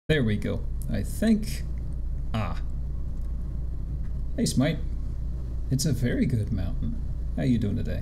There we go. I think... Ah. Hey, Smite. It's a very good mountain. How you doing today?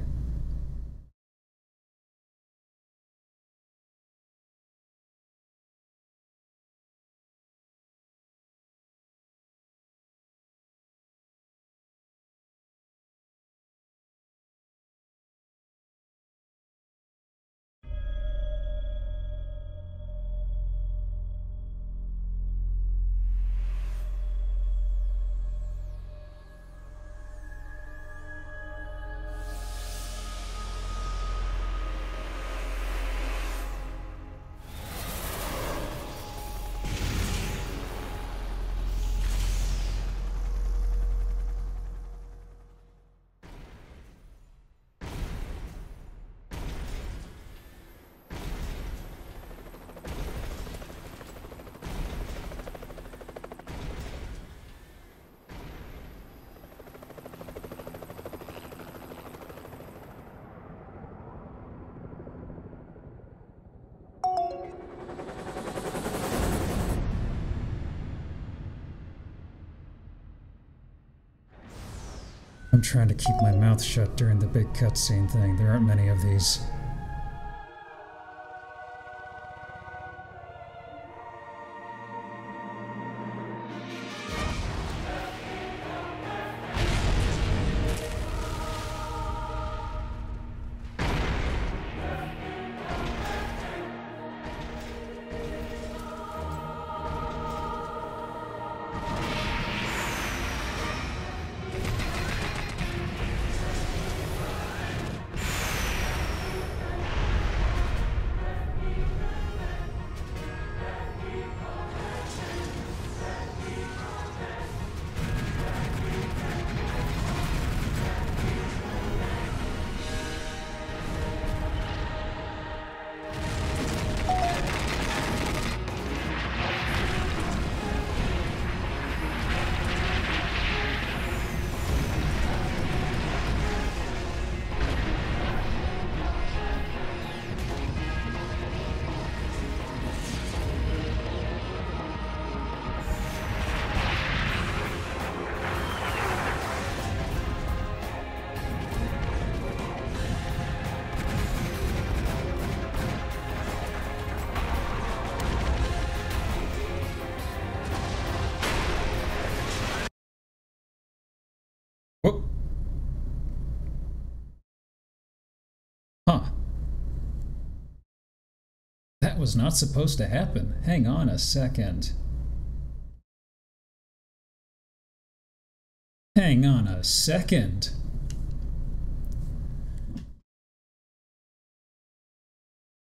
I'm trying to keep my mouth shut during the big cutscene thing. There aren't many of these. Whoop. Huh. That was not supposed to happen. Hang on a second. Hang on a second.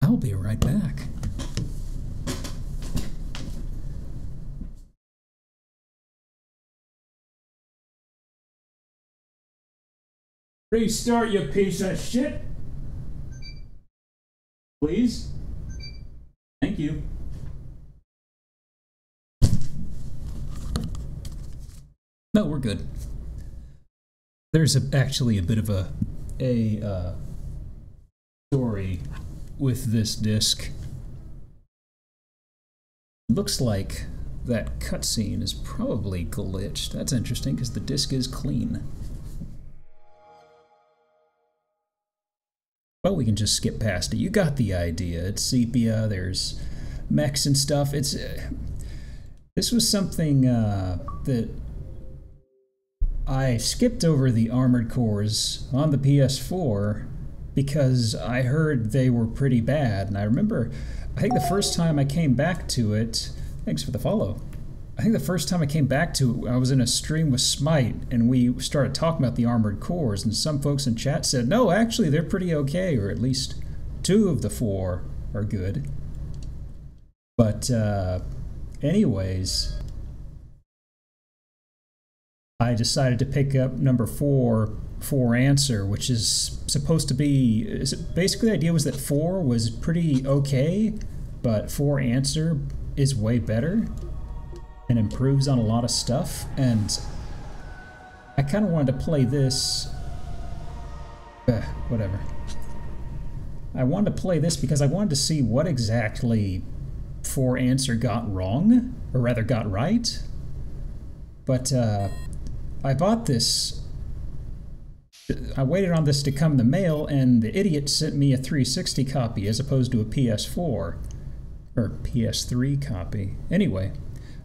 I'll be right back. Restart, you piece of shit! Please? Thank you. No, we're good. There's actually a bit of a story with this disc. Looks like that cutscene is probably glitched. That's interesting because the disc is clean. Well, we can just skip past it. You got the idea. It's sepia, there's mechs and stuff. It's this was something that I skipped over the Armored Cores on the PS4 because I heard they were pretty bad. And I remember, I think the first time I came back to it, thanks for the follow. I think the first time I came back to it, I was in a stream with Smite, and we started talking about the Armored Cores, and some folks in chat said, no, actually, they're pretty okay, or at least 2 of the 4 are good. But, anyways, I decided to pick up number 4, 4 Answer, which is supposed to be, basically the idea was that 4 was pretty okay, but 4 Answer is way better and improves on a lot of stuff, and I kind of wanted to play this, whatever. I wanted to play this because I wanted to see what exactly 4 answer got wrong, or rather got right. But I bought this. I waited on this to come in the mail, and the idiot sent me a 360 copy as opposed to a PS4 or PS3 copy. Anyway,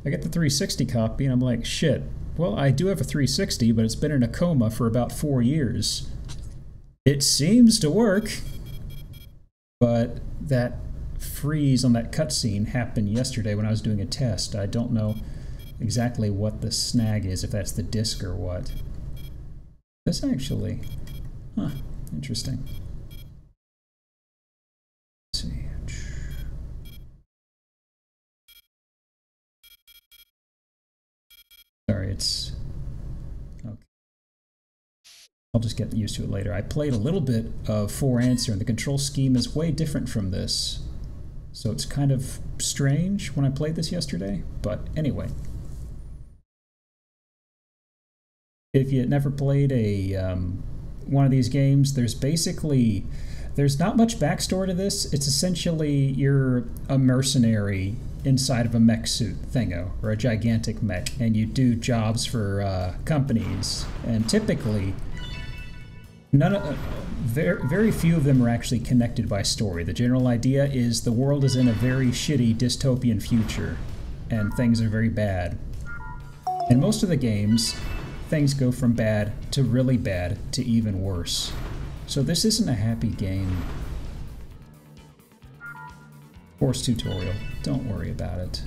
I get the 360 copy, and I'm like, shit. Well, I do have a 360, but it's been in a coma for about 4 years. It seems to work, but that freeze on that cutscene happened yesterday when I was doing a test. I don't know exactly what the snag is, if that's the disc or what. This actually, interesting. Let's see. Sorry, it's okay. I'll just get used to it later. I played a little bit of 4 answer, and the control scheme is way different from this. So it's kind of strange when I played this yesterday, but anyway. If you never played a one of these games, there's not much backstory to this. It's essentially you're a mercenary inside of a mech suit thingo, or a gigantic mech, and you do jobs for companies. And typically, very few of them are actually connected by story. The general idea is the world is in a very shitty dystopian future, and things are very bad. In most of the games, things go from bad to really bad to even worse. So this isn't a happy game. Course tutorial. Don't worry about it.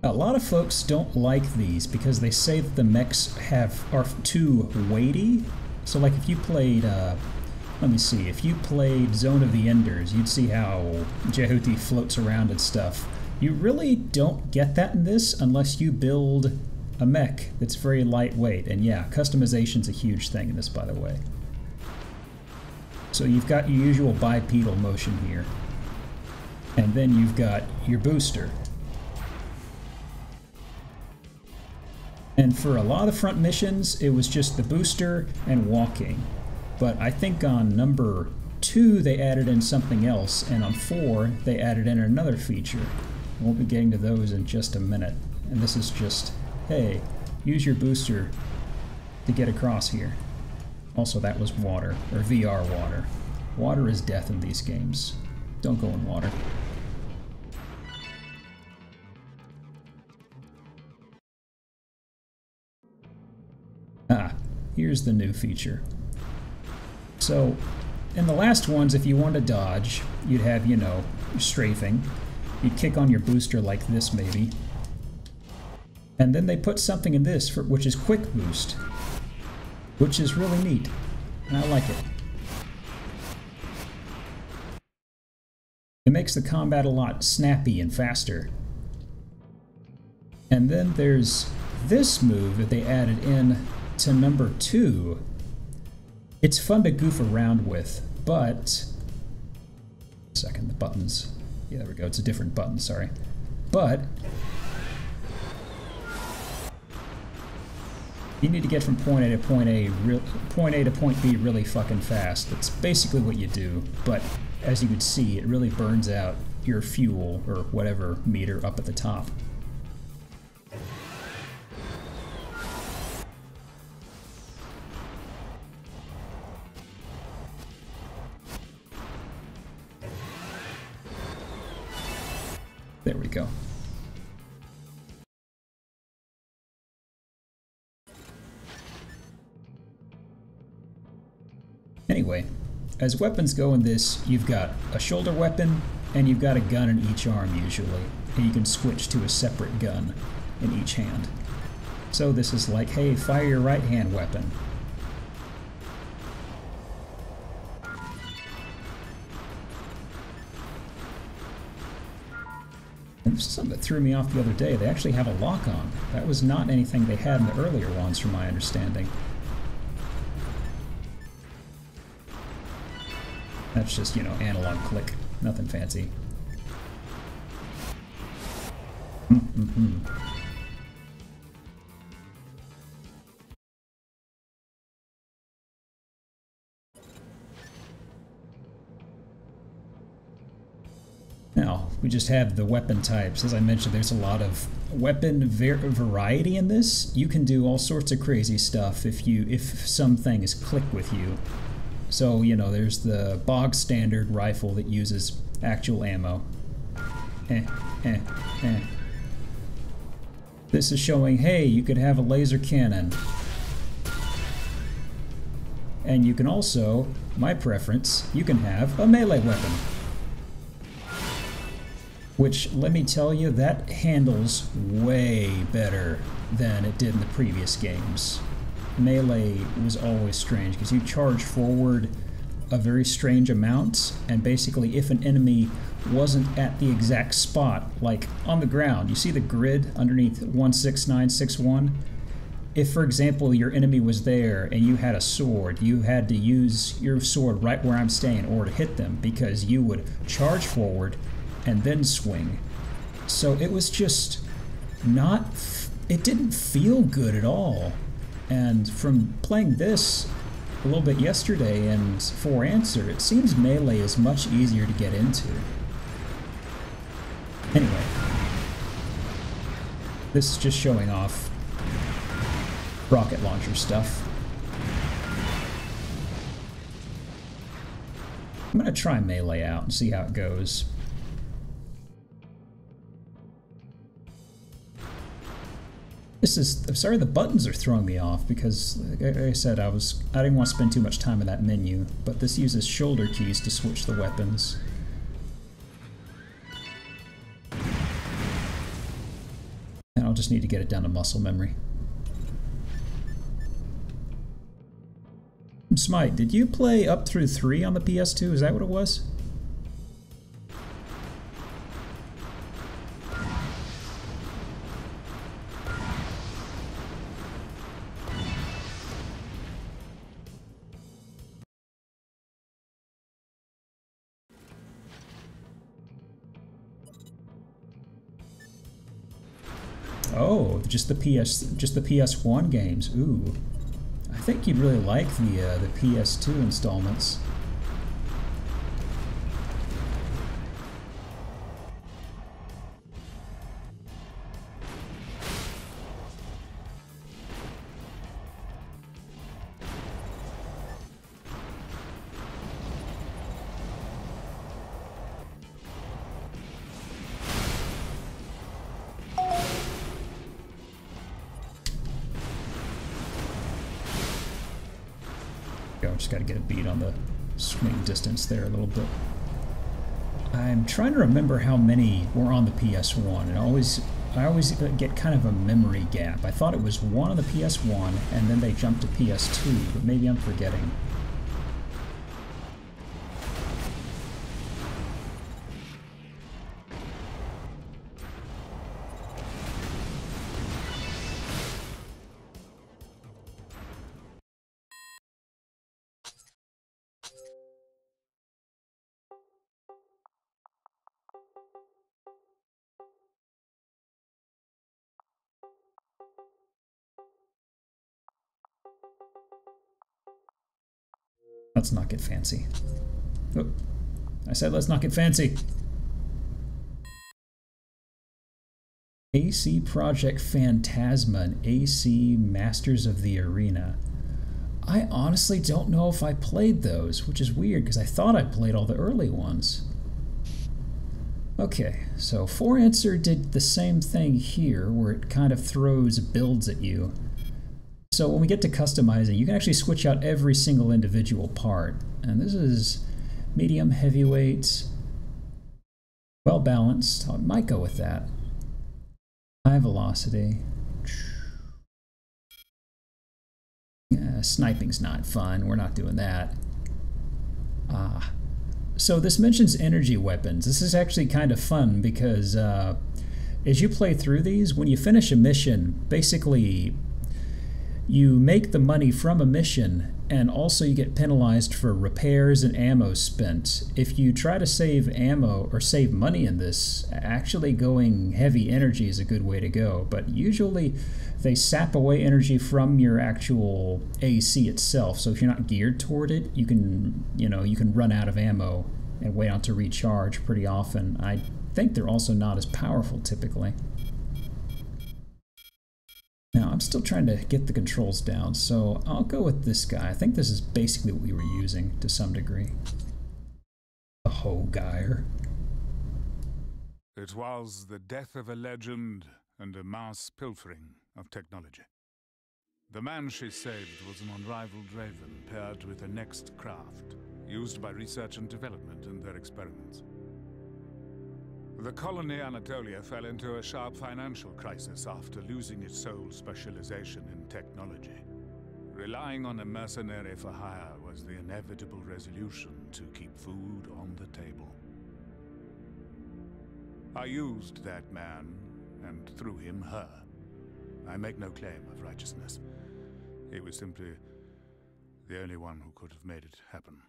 A lot of folks don't like these because they say that the mechs are too weighty. So like if you played let me see, if you played Zone of the Enders, you'd see how Jehuti floats around and stuff. You really don't get that in this unless you build a mech that's very lightweight. And yeah, customization's a huge thing in this, by the way. So you've got your usual bipedal motion here. And then you've got your booster. And for a lot of front missions, it was just the booster and walking. But I think on number 2 they added in something else, and on 4 they added in another feature. We'll be getting to those in just a minute. And this is just, hey, use your booster to get across here. Also, that was water, or VR water. Water is death in these games. Don't go in water. Here's the new feature. So, in the last ones, if you want to dodge, you'd have, you know, strafing. You'd kick on your booster like this, maybe. And then they put something in this, which is quick boost, which is really neat, and I like it. It makes the combat a lot snappy and faster. And then there's this move that they added in to number 2. It's fun to goof around with, but... the buttons. Yeah, there we go. It's a different button, sorry. But... you need to get from point A to point B really fucking fast. That's basically what you do, but as you can see, it really burns out your fuel, or whatever, meter up at the top. There we go. Anyway, as weapons go in this, you've got a shoulder weapon, and you've got a gun in each arm usually, and you can switch to a separate gun in each hand. So this is like, hey, fire your right hand weapon. And this is something that threw me off the other day. They actually have a lock-on. That was not anything they had in the earlier ones, from my understanding. That's just, you know, analog click. Nothing fancy. Now, we just have the weapon types. As I mentioned, there's a lot of weapon variety in this. You can do all sorts of crazy stuff if some things click with you. So, you know, there's the bog standard rifle that uses actual ammo. This is showing, hey, you could have a laser cannon. And you can also, my preference, you can have a melee weapon. Which, let me tell you, that handles way better than it did in the previous games. Melee was always strange, because you charge forward a very strange amount, and basically if an enemy wasn't at the exact spot, like on the ground, you see the grid underneath 16961? If, for example, your enemy was there and you had a sword, you had to use your sword right where I'm staying in order to hit them, because you would charge forward and then swing. So it was just not, it didn't feel good at all. And from playing this a little bit yesterday and For Answer, it seems melee is much easier to get into. Anyway, this is just showing off rocket launcher stuff. I'm gonna try melee out and see how it goes. I'm sorry the buttons are throwing me off because, like I said, I didn't want to spend too much time in that menu, but this uses shoulder keys to switch the weapons. And I'll just need to get it down to muscle memory. Smite, did you play up through 3 on the PS2? Is that what it was? Oh, just the PS1 games. Ooh, I think you'd really like the PS2 installments. Just got to get a beat on the swing distance there a little bit. I'm trying to remember how many were on the PS1, and I always get kind of a memory gap. I thought it was 1 on the PS1, and then they jumped to PS2, but maybe I'm forgetting. Let's not get fancy. Oh, I said let's not get fancy. AC Project Phantasma and AC Masters of the Arena. I honestly don't know if I played those, which is weird because I thought I played all the early ones. Okay, so For Answer did the same thing here, where it kind of throws builds at you. So when we get to customizing, you can actually switch out every single individual part. And this is medium, heavyweight, well balanced. I might go with that. High velocity. Sniping's not fun. We're not doing that. So this mentions energy weapons. This is actually kind of fun because as you play through these, when you finish a mission, basically you make the money from a mission, and also you get penalized for repairs and ammo spent. If you try to save ammo or save money in this, actually going heavy energy is a good way to go, but usually they sap away energy from your actual AC itself, so if you're not geared toward it, you can run out of ammo and wait out to recharge pretty often. I think they're also not as powerful typically. Now, I'm still trying to get the controls down, so I'll go with this guy. I think this is basically what we were using to some degree. The Hogire. It was the death of a legend and a mass pilfering of technology. The man she saved was an unrivaled raven paired with a next craft, used by research and development in their experiments. The colony Anatolia fell into a sharp financial crisis after losing its sole specialization in technology. Relying on a mercenary for hire was the inevitable resolution to keep food on the table. I used that man, and through him, her. I make no claim of righteousness. He was simply the only one who could have made it happen.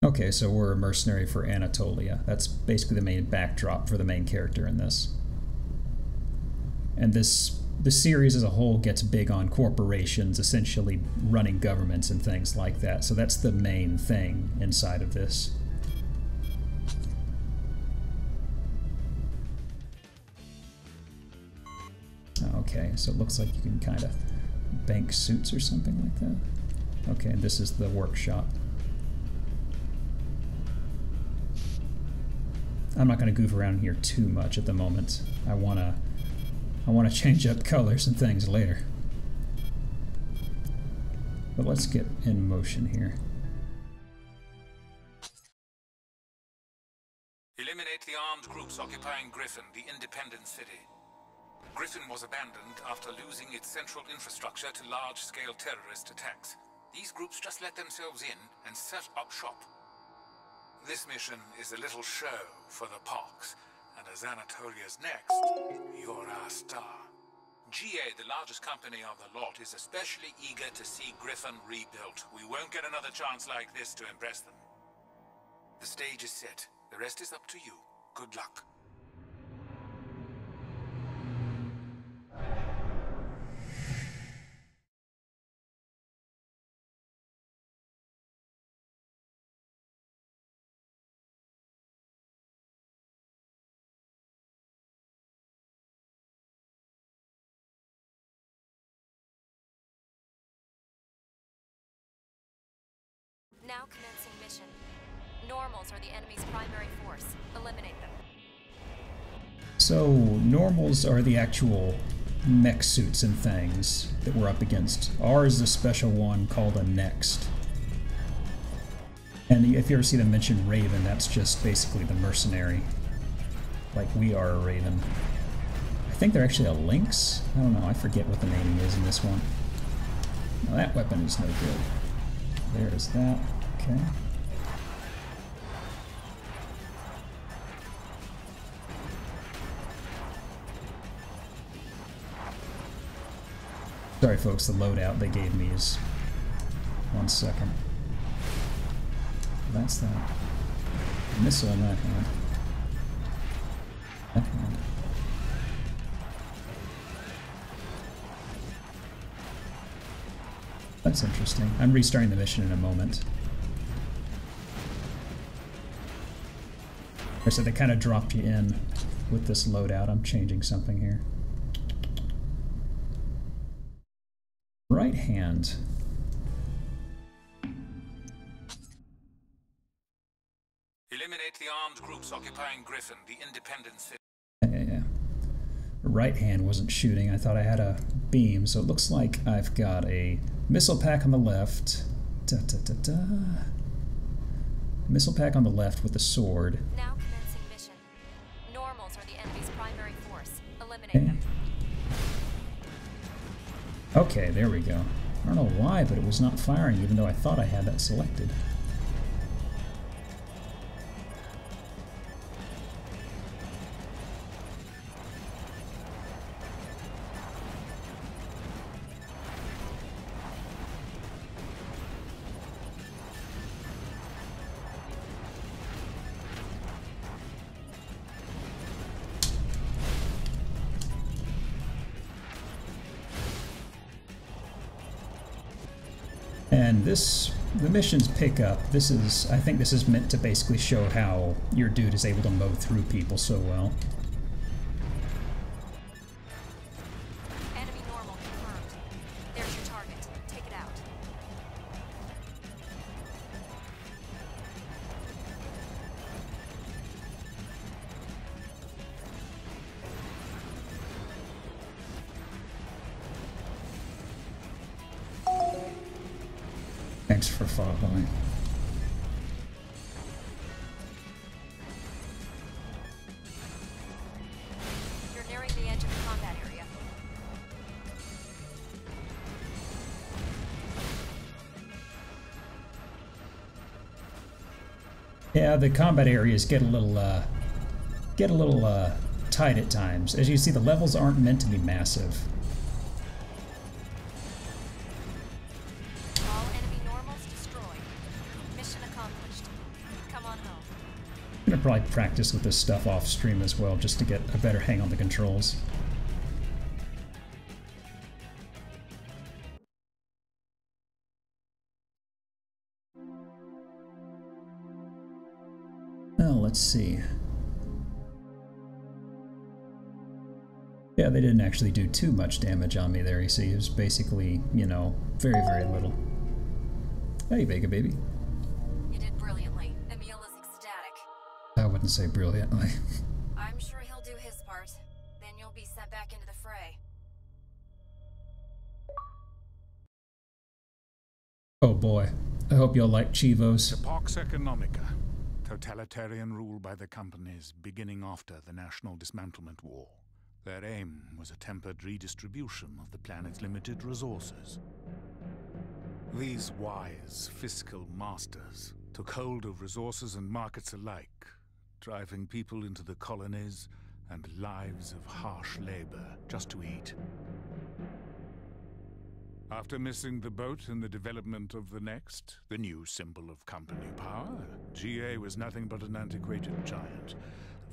Okay, so we're a mercenary for Anatolia. That's basically the main backdrop for the main character in this. And the series as a whole gets big on corporations essentially running governments and things like that. So that's the main thing inside of this. Okay, so it looks like you can kind of bank suits or something like that. Okay, and this is the workshop. I'm not going to goof around here too much at the moment. I want to change up colors and things later. But let's get in motion here. Eliminate the armed groups occupying Griffin, the independent city. Griffin was abandoned after losing its central infrastructure to large-scale terrorist attacks. These groups just let themselves in and set up shop. This mission is a little show for the Pox, and as Anatolia's next, you're our star. GA, the largest company of the lot, is especially eager to see Griffin rebuilt. We won't get another chance like this to impress them. The stage is set. The rest is up to you. Good luck. Now commencing mission. Normals are the enemy's primary force. Eliminate them. So, normals are the actual mech suits and things that we're up against. Ours is a special one called a Next. And if you ever see them mention Raven, that's just basically the mercenary. Like we are a Raven. I think they're actually a Lynx? I don't know, I forget what the naming is in this one. Now that weapon is no good. There's that. Okay. Sorry folks, the loadout they gave me is... 1 second. That's that. Missile in that hand. That hand. That's interesting. I'm restarting the mission in a moment. So they kind of dropped you in with this loadout. I'm changing something here. Right hand. Eliminate the armed groups occupying Griffin, the independent city. Yeah. Right hand wasn't shooting. I thought I had a beam, so it looks like I've got a missile pack on the left. Missile pack on the left with the sword. Now commencing mission. Normals are the enemy's primary force. Eliminate them. Okay, there we go. I don't know why, but it was not firing even though I thought I had that selected. And the missions pick up. I think this is meant to basically show how your dude is able to mow through people so well. Enemy normal confirmed. There's your target. Take it out. Thanks for following. You're nearing the edge of the combat area. Yeah, the combat areas get a little tight at times. As you see, the levels aren't meant to be massive. All enemy normals destroyed. Mission accomplished. Come on home. I'm gonna probably practice with this stuff off stream as well, just to get a better hang on the controls. Well, let's see. Yeah, they didn't actually do too much damage on me there, you see. It was basically, you know, very, very little. Hey, Vega baby. You did brilliantly. Emil is ecstatic. I wouldn't say brilliantly. I'm sure he'll do his part. Then you'll be sent back into the fray. Oh boy. I hope y'all like Chivos. The Pax Economica, totalitarian rule by the companies beginning after the National Dismantlement War. Their aim was a tempered redistribution of the planet's limited resources. These wise fiscal masters took hold of resources and markets alike, driving people into the colonies and lives of harsh labor just to eat. After missing the boat in the development of the Next, the new symbol of company power, GA was nothing but an antiquated giant.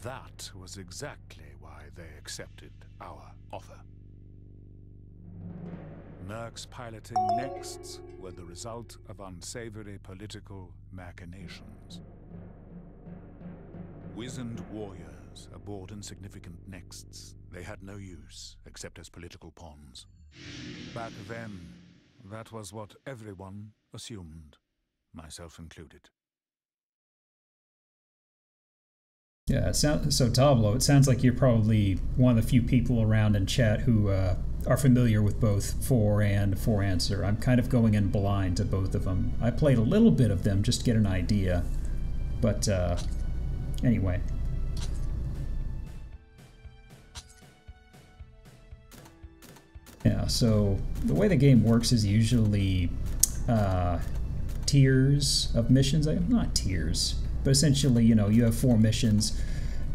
That was exactly why they accepted our offer. Mercs piloting Nexts were the result of unsavory political machinations. Wizened warriors aboard insignificant Nexts, they had no use except as political pawns. Back then, that was what everyone assumed, myself included. Yeah, so Tablo, it sounds like you're probably one of the few people around in chat who are familiar with both 4 and 4 Answer. I'm kind of going in blind to both of them. I played a little bit of them just to get an idea, but anyway. Yeah, so the way the game works is usually tiers of missions. Not tiers, but essentially, you know, you have 4 missions.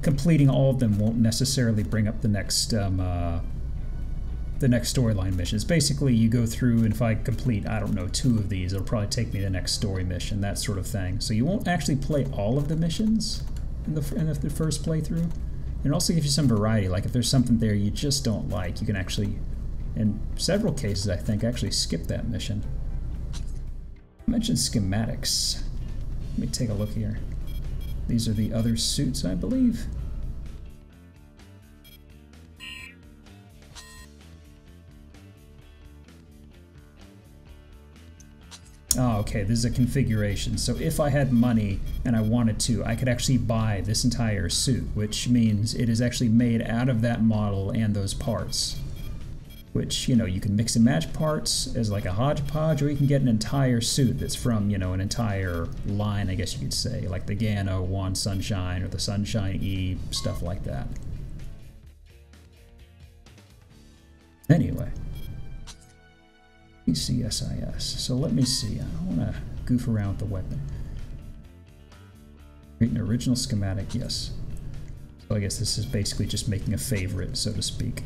Completing all of them won't necessarily bring up the next storyline missions. Basically, you go through, and if I complete, I don't know, 2 of these, it'll probably take me to the next story mission, that sort of thing. So you won't actually play all of the missions in the first playthrough. And it also gives you some variety. Like if there's something there you just don't like, you can actually, in several cases, I think, actually skip that mission. I mentioned schematics. Let me take a look here. These are the other suits, I believe. Oh, okay, this is a configuration. So if I had money and I wanted to, I could actually buy this entire suit, which means it is actually made out of that model and those parts. Which, you know, you can mix and match parts as like a hodgepodge, or you can get an entire suit that's from, you know, an entire line, I guess you could say, like the GAN 01 Sunshine or the Sunshine E, stuff like that. Anyway. PCSIS. So let me see. I don't want to goof around with the weapon. Create an original schematic, yes. So I guess this is basically just making a favorite, so to speak.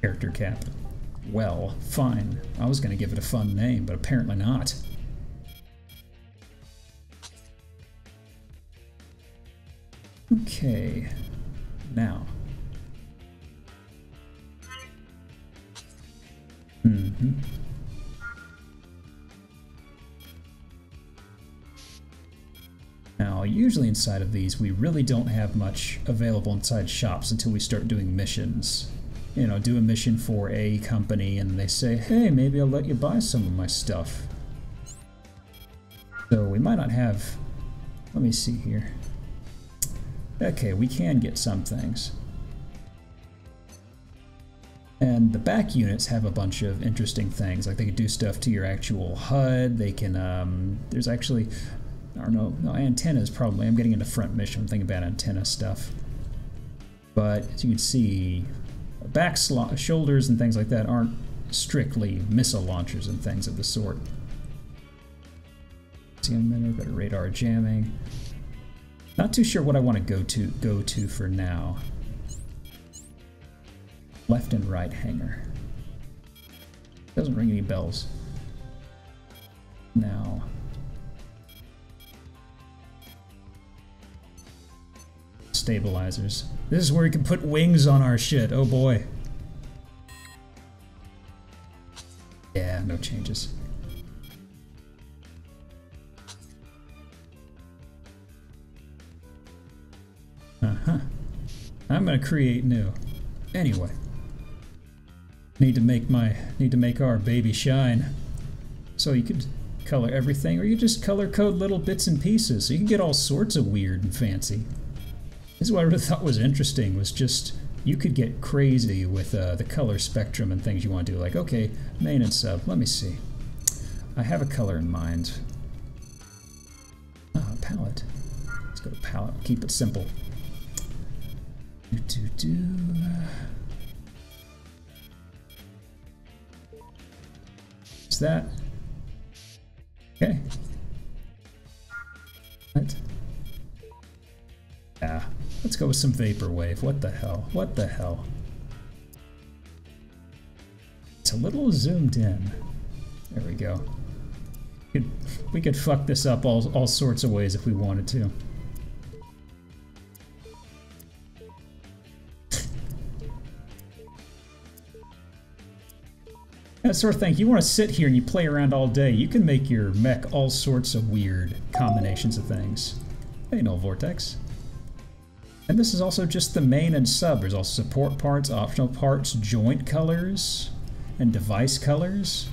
Character cap. Well, fine. I was going to give it a fun name, but apparently not. Okay. Now. Now, usually inside of these, we really don't have much available inside shops until we start doing missions. You know, do a mission for a company and they say, hey, maybe I'll let you buy some of my stuff. So we might not have... Let me see here. Okay, we can get some things. And the back units have a bunch of interesting things. Like they can do stuff to your actual HUD. They can, there's actually, I don't know, no, antennas probably. I'm getting into front mission. I'm thinking about antenna stuff. But as you can see, back shoulders and things like that aren't strictly missile launchers and things of the sort. See, I'm in a bit of radar jamming. Not too sure what I want to go to for now. Left and right hangar. Doesn't ring any bells. Now. Stabilizers. This is where we can put wings on our shit. Oh boy. Yeah, no changes. I'm gonna create new. Anyway. Need to make our baby shine. So you could color everything, or you just color code little bits and pieces. So you can get all sorts of weird and fancy. This is what I really thought was interesting, was just you could get crazy with the color spectrum and things you want to do. Like, okay, main and sub. Let me see. I have a color in mind. Ah, palette. Let's go to palette. Keep it simple. Is that? Okay. What? Ah, let's go with some vaporwave. What the hell? What the hell? It's a little zoomed in. There we go. We could fuck this up all sorts of ways if we wanted to. That sort of thing. If you want to sit here and you play around all day, you can make your mech all sorts of weird combinations of things. Hey, Null Vortex. And this is also just the main and sub. There's also support parts, optional parts, joint colors, and device colors.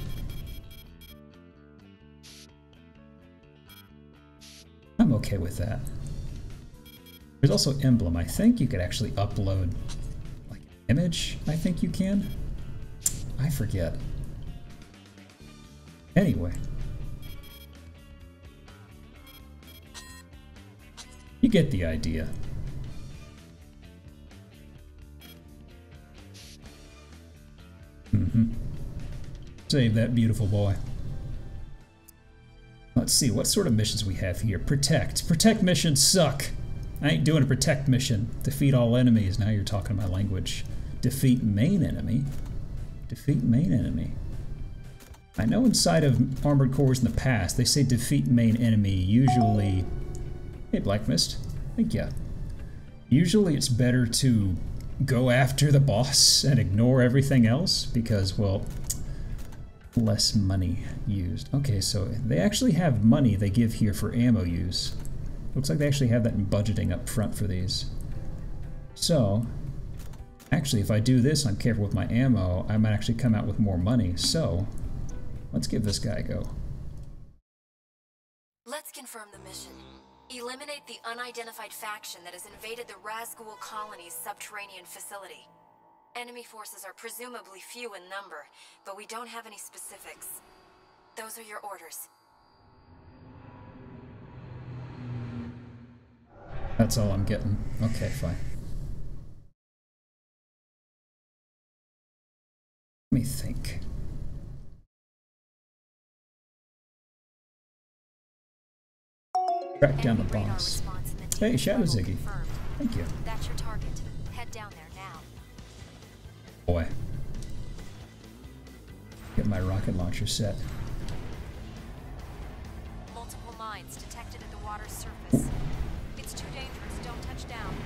I'm okay with that. There's also emblem. I think you could actually upload like an image. I think you can. I forget. Anyway. You get the idea. Save that beautiful boy. Let's see, what sort of missions we have here. Protect. Protect missions suck. I ain't doing a protect mission. Defeat all enemies. Now you're talking my language. Defeat main enemy. Defeat main enemy. I know inside of Armored Cores in the past, they say defeat main enemy, usually... Hey, Black Mist. Thank ya. Usually it's better to go after the boss and ignore everything else, because, well, less money used. Okay, so they actually have money they give here for ammo use. Looks like they actually have that in budgeting up front for these. So... Actually, if I do this and I'm careful with my ammo, I might actually come out with more money. So, let's give this guy a go. Let's confirm the mission. Eliminate the unidentified faction that has invaded the Razgul colony's subterranean facility. Enemy forces are presumably few in number, but we don't have any specifics. Those are your orders. That's all I'm getting. Okay, fine. Let me think. Track down the boss. Hey, Shadow Ziggy. Thank you. That's your target. Head down there now. Boy. Get my rocket launcher set. Multiple mines detected at the water's surface. It's too dangerous. Don't touch down.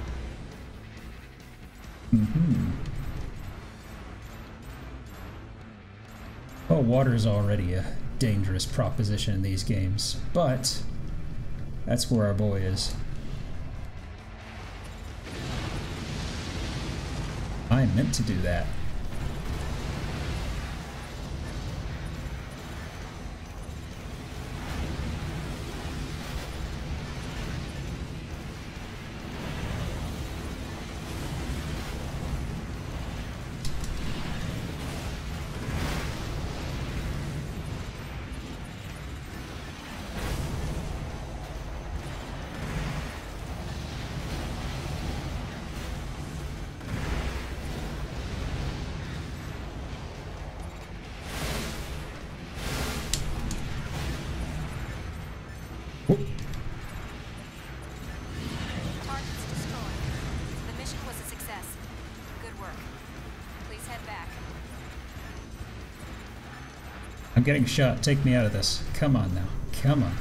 Well, water is already a dangerous proposition in these games, but that's where our boy is. I meant to do that. Targets destroyed. The mission was a success. Good work. Please head back. I'm getting shot. Take me out of this. Come on now. Come on.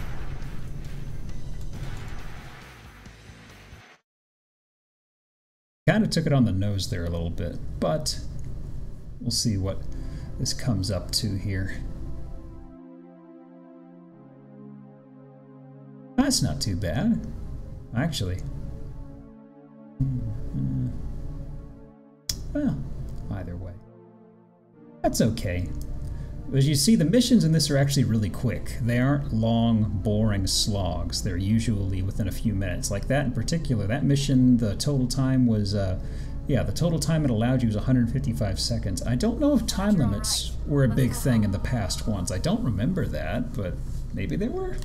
Kind of took it on the nose there a little bit, but we'll see what this comes up to here. That's not too bad, actually. Well, either way. That's okay. As you see, the missions in this are actually really quick. They aren't long, boring slogs. They're usually within a few minutes. Like that in particular, that mission, the total time was, yeah, the total time it allowed you was 155 seconds. I don't know if time limits were a big thing in the past ones. I don't remember that, but maybe they were.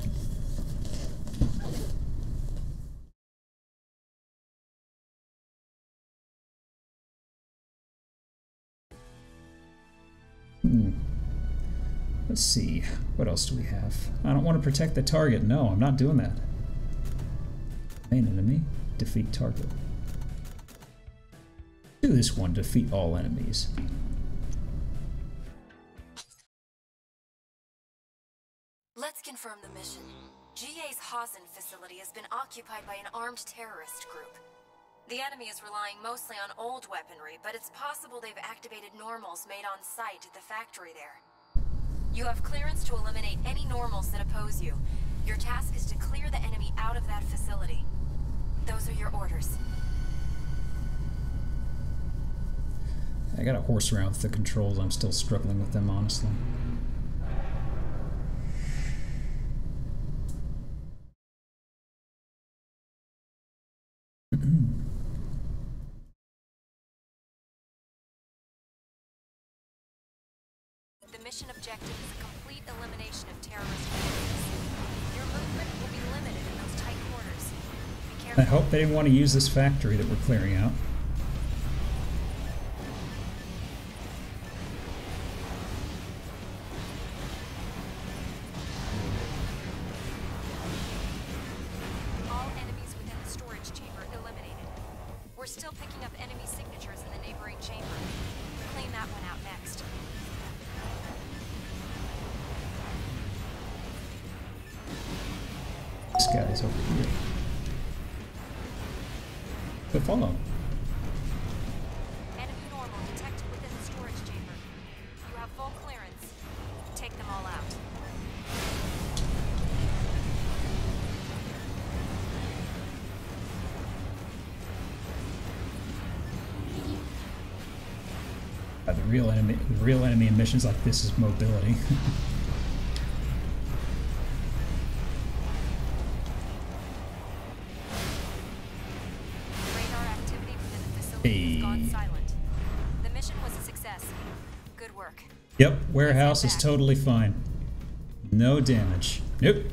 Let's see, what else do we have? I don't want to protect the target. No, I'm not doing that. Main enemy, defeat target. Do this one, defeat all enemies. Let's confirm the mission. GA's Hazen facility has been occupied by an armed terrorist group. The enemy is relying mostly on old weaponry, but it's possible they've activated normals made on site at the factory there. You have clearance to eliminate any normals that oppose you. Your task is to clear the enemy out of that facility. Those are your orders. I gotta horse around with the controls. I'm still struggling with them, honestly. The mission objective is a complete elimination of terrorist forces. Your movement will be limited in those tight quarters. Be careful. I hope they didn't want to use this factory that we're clearing out. All enemies within the storage chamber eliminated. We're still picking up enemy signatures in the neighboring chamber. Clean that one out next. This guy's over here. But follow. Enemy normal detected within the storage chamber. You have full clearance. Take them all out. The real enemy in missions like this is mobility. Radar activity within the facility has gone silent. The mission was a success. Good work. Yep, warehouse is back. totally fine. No damage. Nope.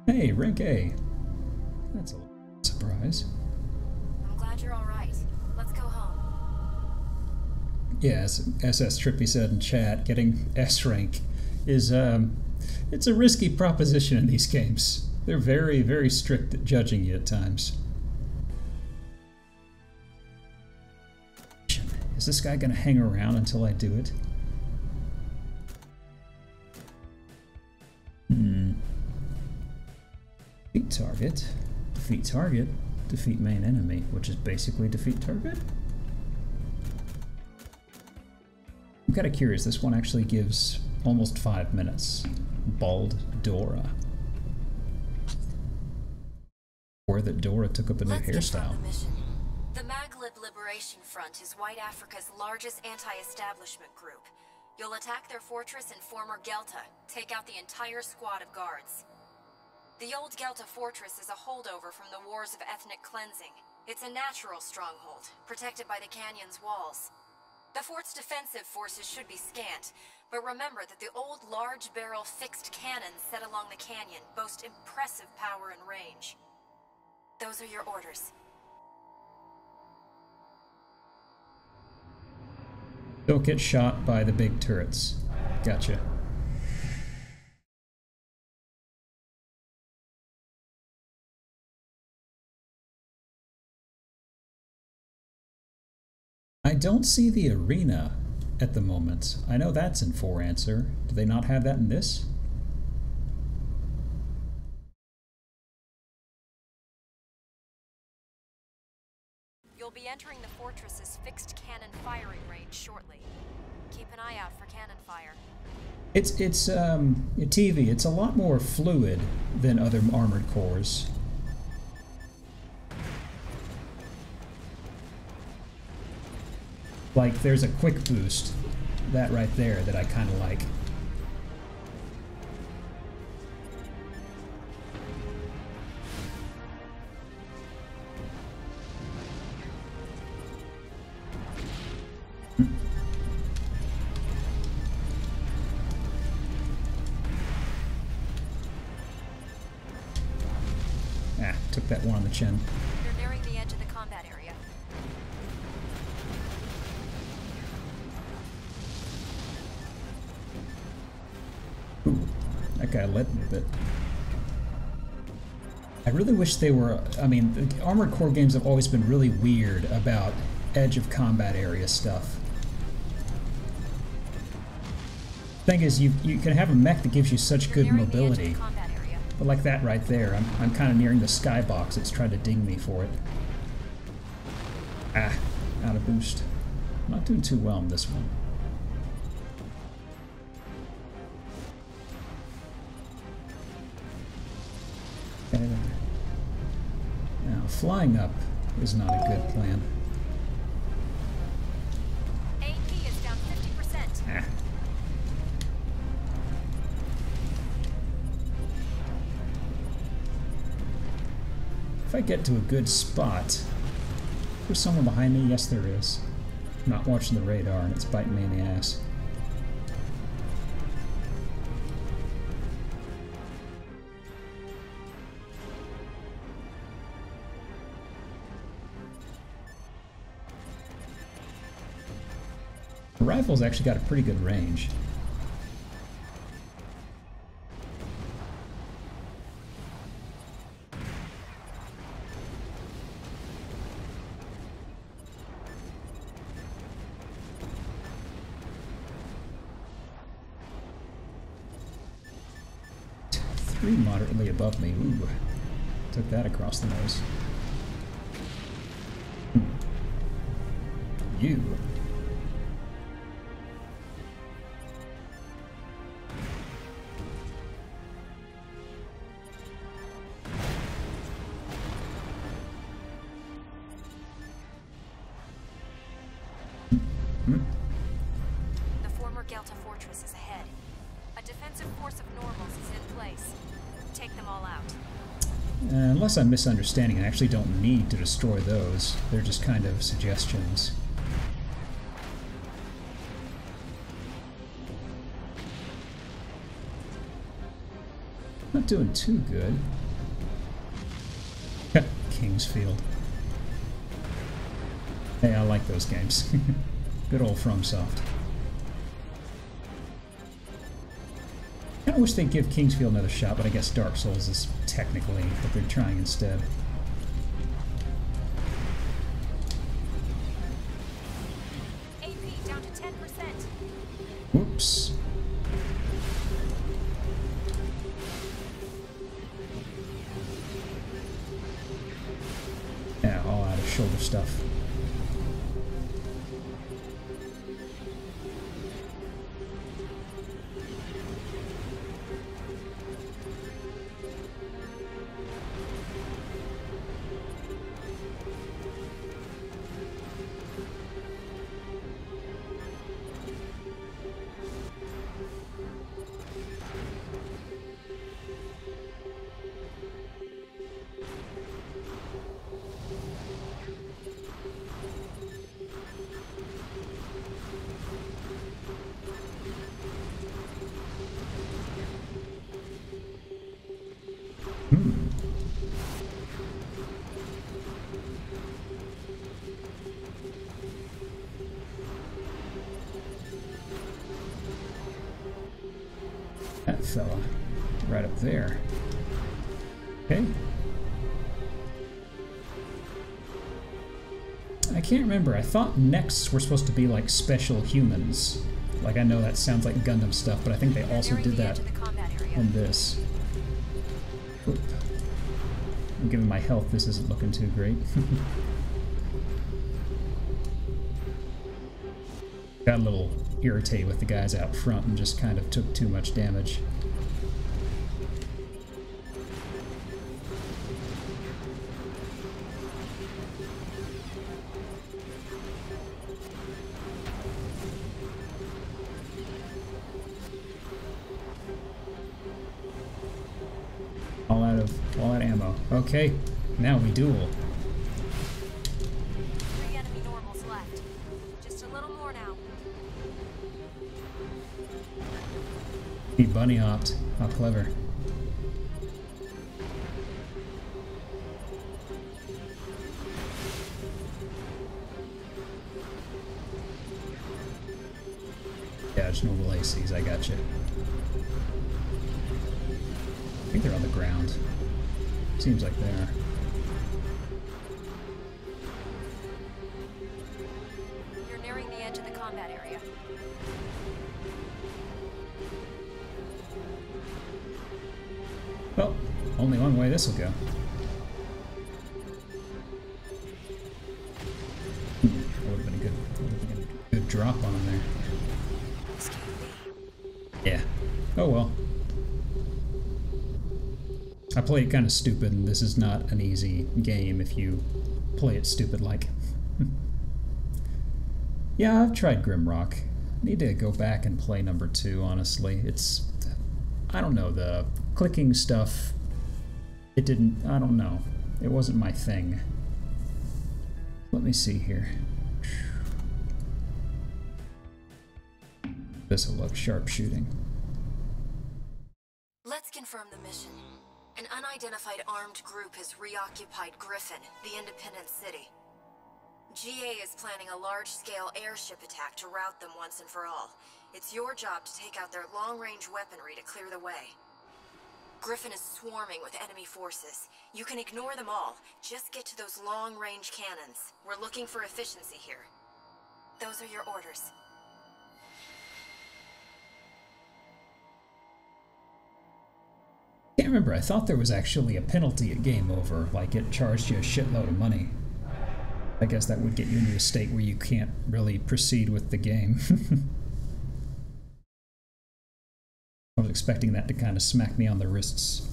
Hey, rank A. That's a surprise. I'm glad you're all right. Let's go home. Yes, SS Trippy said in chat, getting S rank is it's a risky proposition in these games. They're very, very strict at judging you at times. Is this guy gonna hang around until I do it? Defeat target. Defeat target. Defeat main enemy, which is basically defeat target. I'm kind of curious, this one actually gives almost 5 minutes. Bald Dora. Or that Dora took up a new hairstyle. The Maghleb Liberation Front is White Africa's largest anti-establishment group. You'll attack their fortress in former Gelta, take out the entire squad of guards. The old Gelta fortress is a holdover from the wars of ethnic cleansing. It's a natural stronghold, protected by the canyon's walls. The fort's defensive forces should be scant, but remember that the old large-barrel fixed cannons set along the canyon boast impressive power and range. Those are your orders. Don't get shot by the big turrets. Gotcha. I don't see the arena at the moment. I know that's in 4 answer. Do they not have that in this? You'll be entering the fortress's fixed cannon firing range shortly. Keep an eye out for cannon fire. It's TV. It's a lot more fluid than other armored cores. Like, there's a quick boost, that right there, that I kind of like. Took that one on the chin. You're nearing the edge of the combat area. Ooh, that guy lit me a bit. I really wish they were, I mean, the Armored Core games have always been really weird about edge of combat area stuff. Thing is, you can have a mech that gives you such good mobility. But like that right there, I'm kind of nearing the skybox. It's trying to ding me for it. Ah, out of boost. Not doing too well in this one. Okay. Now, flying up is not a good plan. AP is down 50%. Ah. If I get to a good spot, there's someone behind me? Yes, there is. I'm not watching the radar and it's biting me in the ass. The rifle's actually got a pretty good range. Moderately above me. Ooh, took that across the nose. You. The former Gelta fortress is ahead. A defensive force of normals is in place. Take them all out. Unless I'm misunderstanding, I actually don't need to destroy those. They're just kind of suggestions. Not doing too good. Kingsfield. Hey, I like those games. Good old FromSoft. I kinda wish they'd give Kingsfield another shot, but I guess Dark Souls is technically what they're trying instead. AP down to 10%. Whoops. Yeah, all out of shoulder stuff. That fella. Right up there. Okay. I can't remember. I thought Nexts were supposed to be like special humans. Like, I know that sounds like Gundam stuff, but I think they also did that in this. Oop. Given my health, this isn't looking too great. Got a little irritated with the guys out front and just kind of took too much damage. All out of ammo. Okay, now we duel. 3 enemy normals left. Just a little more now. He bunny hopped. How clever. Yeah, there's no laces. I got you. I think they're on the ground. Seems like they are. You're nearing the edge of the combat area. Well, only one way this will go. That would have been a good drop on him there. Yeah. Oh well. I play it kind of stupid, and this is not an easy game if you play it stupid-like. Yeah, I've tried Grimrock. Need to go back and play number 2, honestly. It's... I don't know, the clicking stuff... It didn't... I don't know. It wasn't my thing. Let me see here. This'll look sharpshooting. Let's confirm the mission. An unidentified armed group has reoccupied Griffin, the independent city. GA is planning a large-scale airship attack to rout them once and for all. It's your job to take out their long-range weaponry to clear the way. Griffin is swarming with enemy forces. You can ignore them all. Just get to those long-range cannons. We're looking for efficiency here. Those are your orders. I can't remember. I thought there was actually a penalty at game over, like it charged you a shitload of money. I guess that would get you into a state where you can't really proceed with the game. I was expecting that to kind of smack me on the wrists.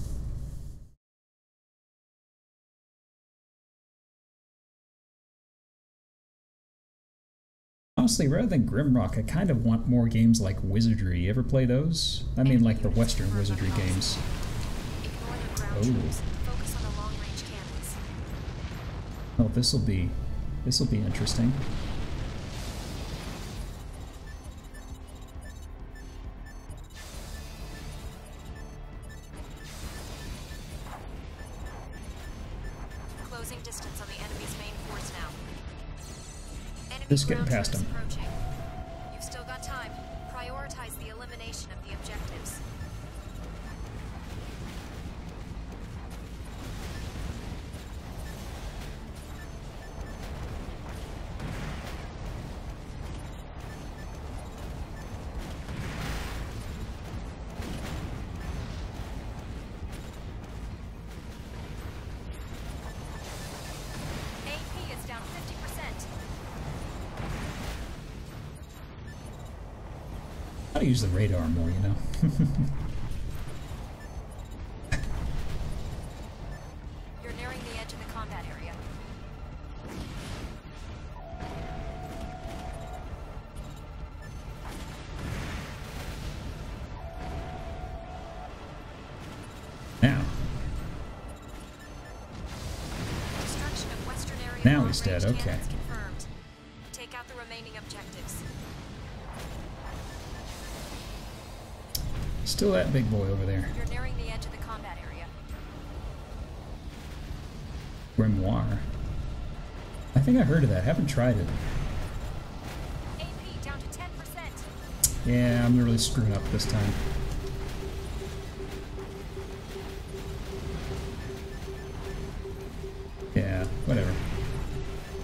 Honestly, rather than Grimrock, I kind of want more games like Wizardry. You ever play those? I mean, like the Western Wizardry games. Oh. Focus on the long-range cannons. Oh, this'll be interesting. Closing distance on the enemy's main force now. Enemy Just getting ground past troops him. approaching. to use the radar more, you know? You're nearing the edge of the combat area. Now. Destruction of western area. Now he's dead, long-range okay. cannons confirmed. Take out the remaining objectives. Still that big boy over there. You're nearing the edge of the combat area. Grimoire. I think I heard of that. Haven't tried it. AP down to 10%. Yeah, I'm really screwing up this time. Yeah, whatever.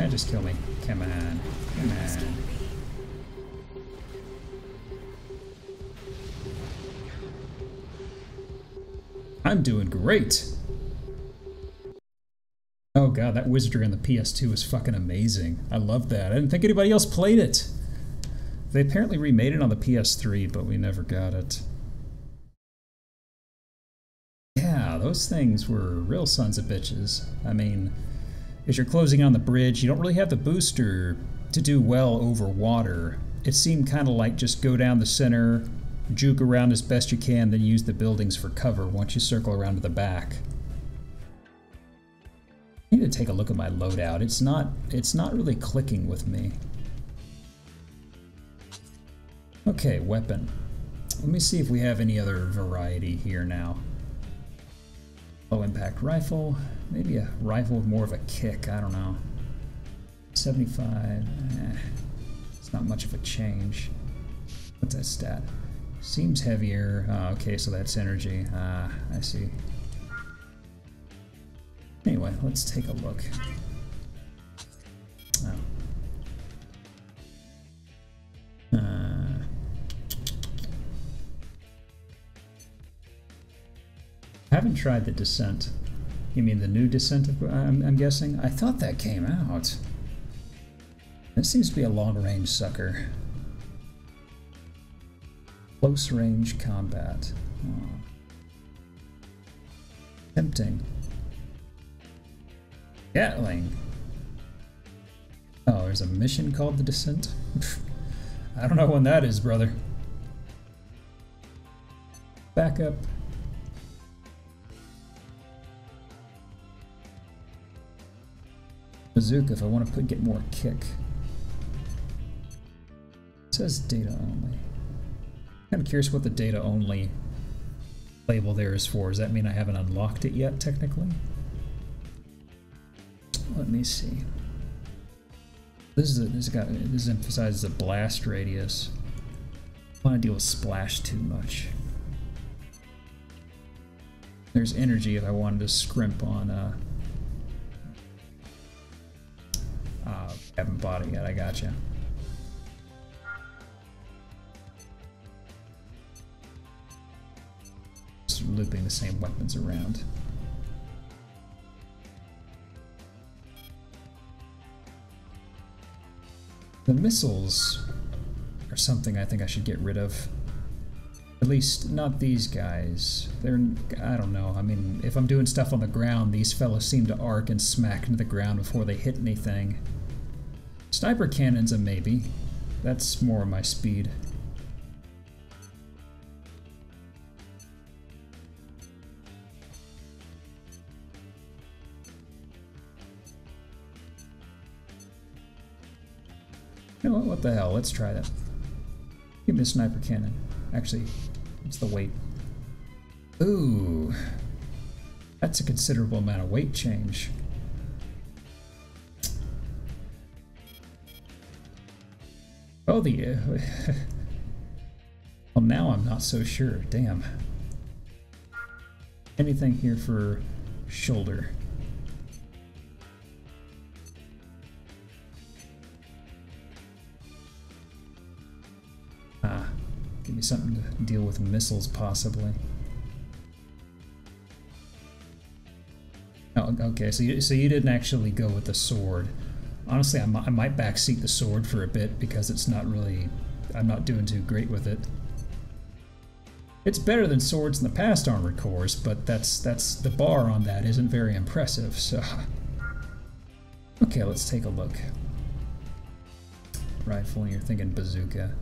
Just kill me. Come on. Come on. I'm doing great! Oh god, that wizardry on the PS2 is fucking amazing. I love that. I didn't think anybody else played it. They apparently remade it on the PS3, but we never got it. Yeah, those things were real sons of bitches. I mean, as you're closing on the bridge, you don't really have the booster to do well over water. It seemed kind of like just go down the center, juke around as best you can, then use the buildings for cover once you circle around to the back. I need to take a look at my loadout. It's not really clicking with me. Okay, weapon. Let me see if we have any other variety here now. Low impact rifle. Maybe a rifle with more of a kick, I don't know. 75. It's not much of a change. What's that stat? Seems heavier. Oh, okay, so that's energy. Ah, I see. Anyway, let's take a look. Oh. I haven't tried the Descent. You mean the new Descent, I'm guessing? I thought that came out. It seems to be a long-range sucker. Close range combat. Oh. Tempting. Gatling. Oh, there's a mission called the Descent? I don't know when that is, brother. Backup. Bazooka if I want to get more kick. It says data only. I'm curious what the data only label there is for. Does that mean I haven't unlocked it yet, technically? Let me see. This emphasizes a blast radius. I don't want to deal with splash too much. There's energy if I wanted to scrimp on haven't bought it yet, I gotcha. Just looping the same weapons around. The missiles are something I think I should get rid of. At least, not these guys. They're, I don't know, I mean, if I'm doing stuff on the ground, these fellas seem to arc and smack into the ground before they hit anything. Sniper cannon's a maybe. That's more my speed. You know what the hell, let's try that. Give me a sniper cannon. Actually, what's the weight? Ooh, that's a considerable amount of weight change. Oh, well, now I'm not so sure. Damn. Anything here for shoulder? Ah, give me something to deal with missiles, possibly. Oh, okay, so you didn't actually go with the sword. Honestly, I might backseat the sword for a bit because it's not really... I'm not doing too great with it. It's better than swords in the past Armored Cores, but that's the bar on that isn't very impressive, so... Okay, let's take a look. Rifle, you're thinking bazooka.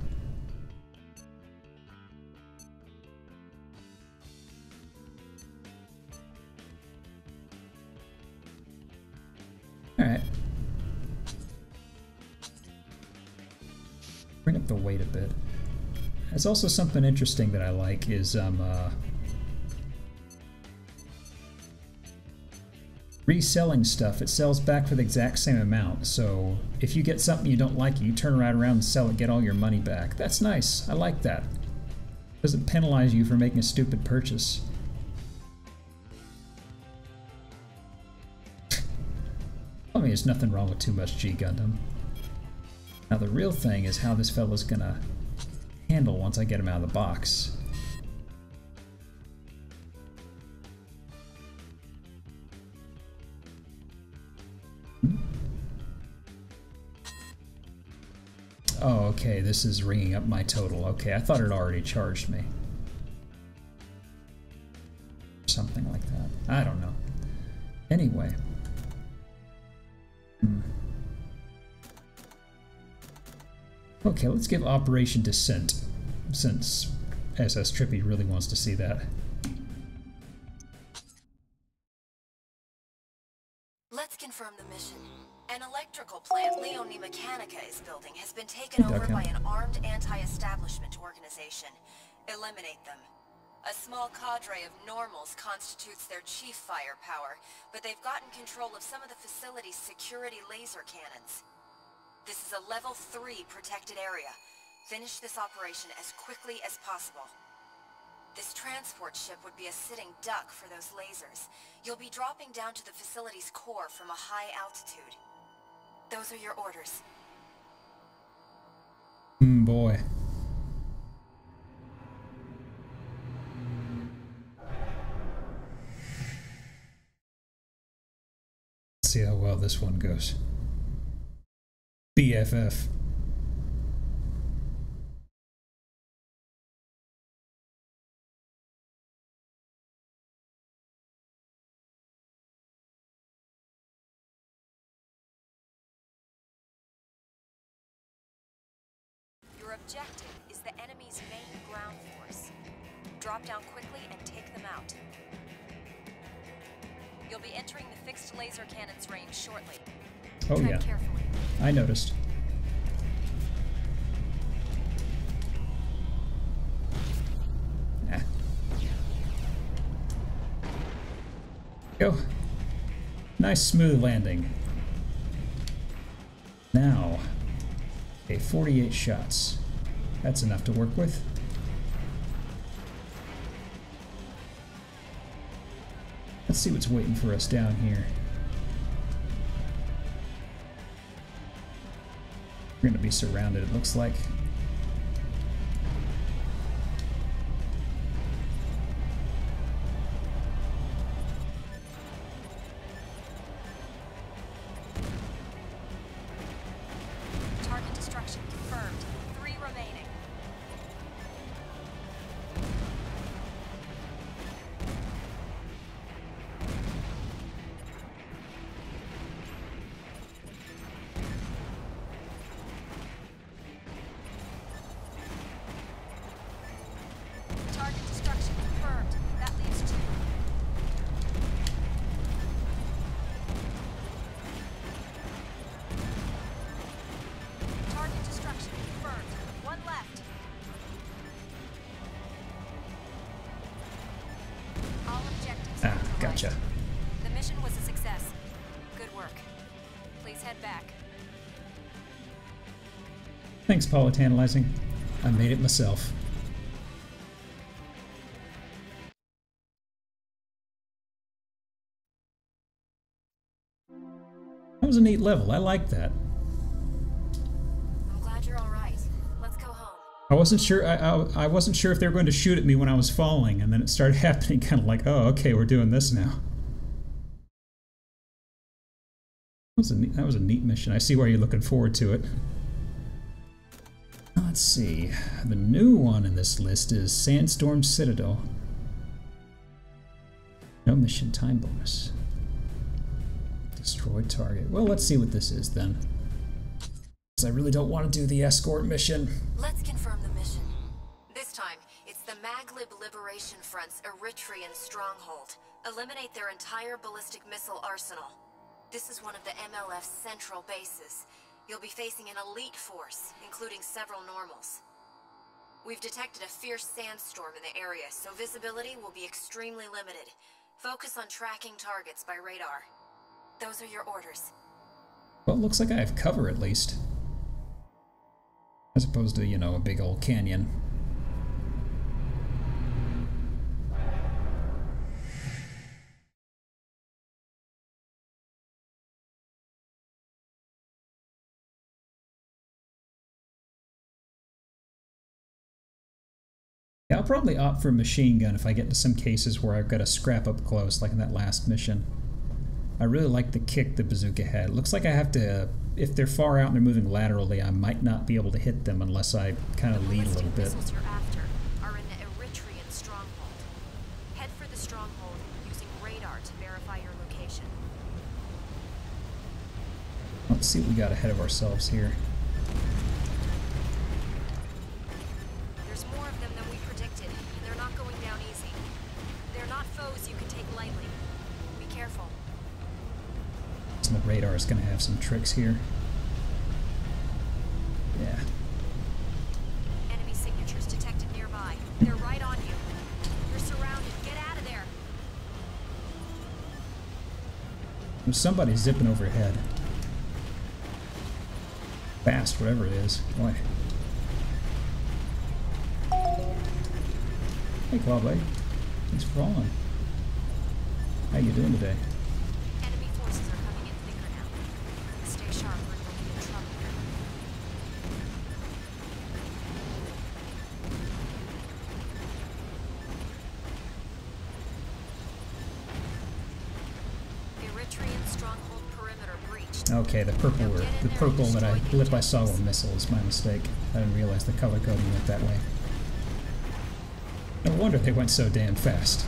Alright. Bring up the weight a bit. There's also something interesting that I like is reselling stuff. It sells back for the exact same amount, so if you get something you don't like, you turn right around and sell it, get all your money back. That's nice. I like that. Doesn't penalize you for making a stupid purchase. I mean, there's nothing wrong with too much G Gundam. Now the real thing is how this fella's gonna handle once I get him out of the box. Oh, okay, this is ringing up my total. Okay, I thought it already charged me. Something like that. I don't know. Anyway. Okay, let's give Operation Descent, since SS Trippy really wants to see that. Let's confirm the mission. An electrical plant Leone Mechanica is building has been taken over by an armed anti-establishment organization. Eliminate them. A small cadre of normals constitutes their chief firepower, but they've gotten control of some of the facility's security laser cannons. This is a level 3 protected area. Finish this operation as quickly as possible. This transport ship would be a sitting duck for those lasers. You'll be dropping down to the facility's core from a high altitude. Those are your orders. Boy. Let's see how well this one goes. BFF. Your objective is the enemy's main ground force. Drop down quickly and take them out. You'll be entering the fixed laser cannon's range shortly. Oh Tread yeah, carefully. I noticed. Ah. Go. Nice smooth landing. Now, okay, 48 shots. That's enough to work with. Let's see what's waiting for us down here. We're gonna be surrounded, it looks like. Target destruction confirmed. 3 remaining. Target destruction confirmed. That leaves 2. Target destruction confirmed. 1 left. All objectives Ah, neutralized. gotcha. The mission was a success. Good work. Please head back. Thanks, Polytantalizing. I made it myself. That was a neat level. I like that. I'm glad you're all right. Let's go home. I wasn't sure. I wasn't sure if they were going to shoot at me when I was falling, and then it started happening. Kind of like, oh, okay, we're doing this now. That was a neat mission. I see why you're looking forward to it. Let's see. The new one in this list is Sandstorm Citadel. No mission time bonus. Destroy target. Well, let's see what this is then. Because I really don't want to do the escort mission. Let's confirm the mission. This time, it's the Maghlib Liberation Front's Eritrean stronghold. Eliminate their entire ballistic missile arsenal. This is one of the MLF's central bases. You'll be facing an elite force, including several normals. We've detected a fierce sandstorm in the area, so visibility will be extremely limited. Focus on tracking targets by radar. Those are your orders. Well, it looks like I have cover at least. As opposed to, you know, a big old canyon. Yeah, I'll probably opt for a machine gun if I get into some cases where I've got to scrap up close, like in that last mission. I really like the kick the bazooka had. It looks like I have to, if they're far out and they're moving laterally, I might not be able to hit them unless I kind of lead a little bit. The missiles you're after are in the Eritrean stronghold. Head for the stronghold using radar to verify your location. Let's see what we got ahead of ourselves here. There's more of them than we predicted, and they're not going down easy. They're not foes you can take lightly. Be careful. So the radar is going to have some tricks here. Yeah. Enemy signatures detected nearby. They're right on you. You're surrounded. Get out of there. There's somebody zipping overhead. Fast, whatever it is. Boy. Hey, Clawblade. Thanks for calling. How you doing today? Enemy forces are coming in thicker now. Stay sharp or you'll be in trouble. Eritrean stronghold perimeter breached. Okay, the purple that I blip I saw with missile is my mistake. I didn't realize the color coding went that way. No wonder they went so damn fast.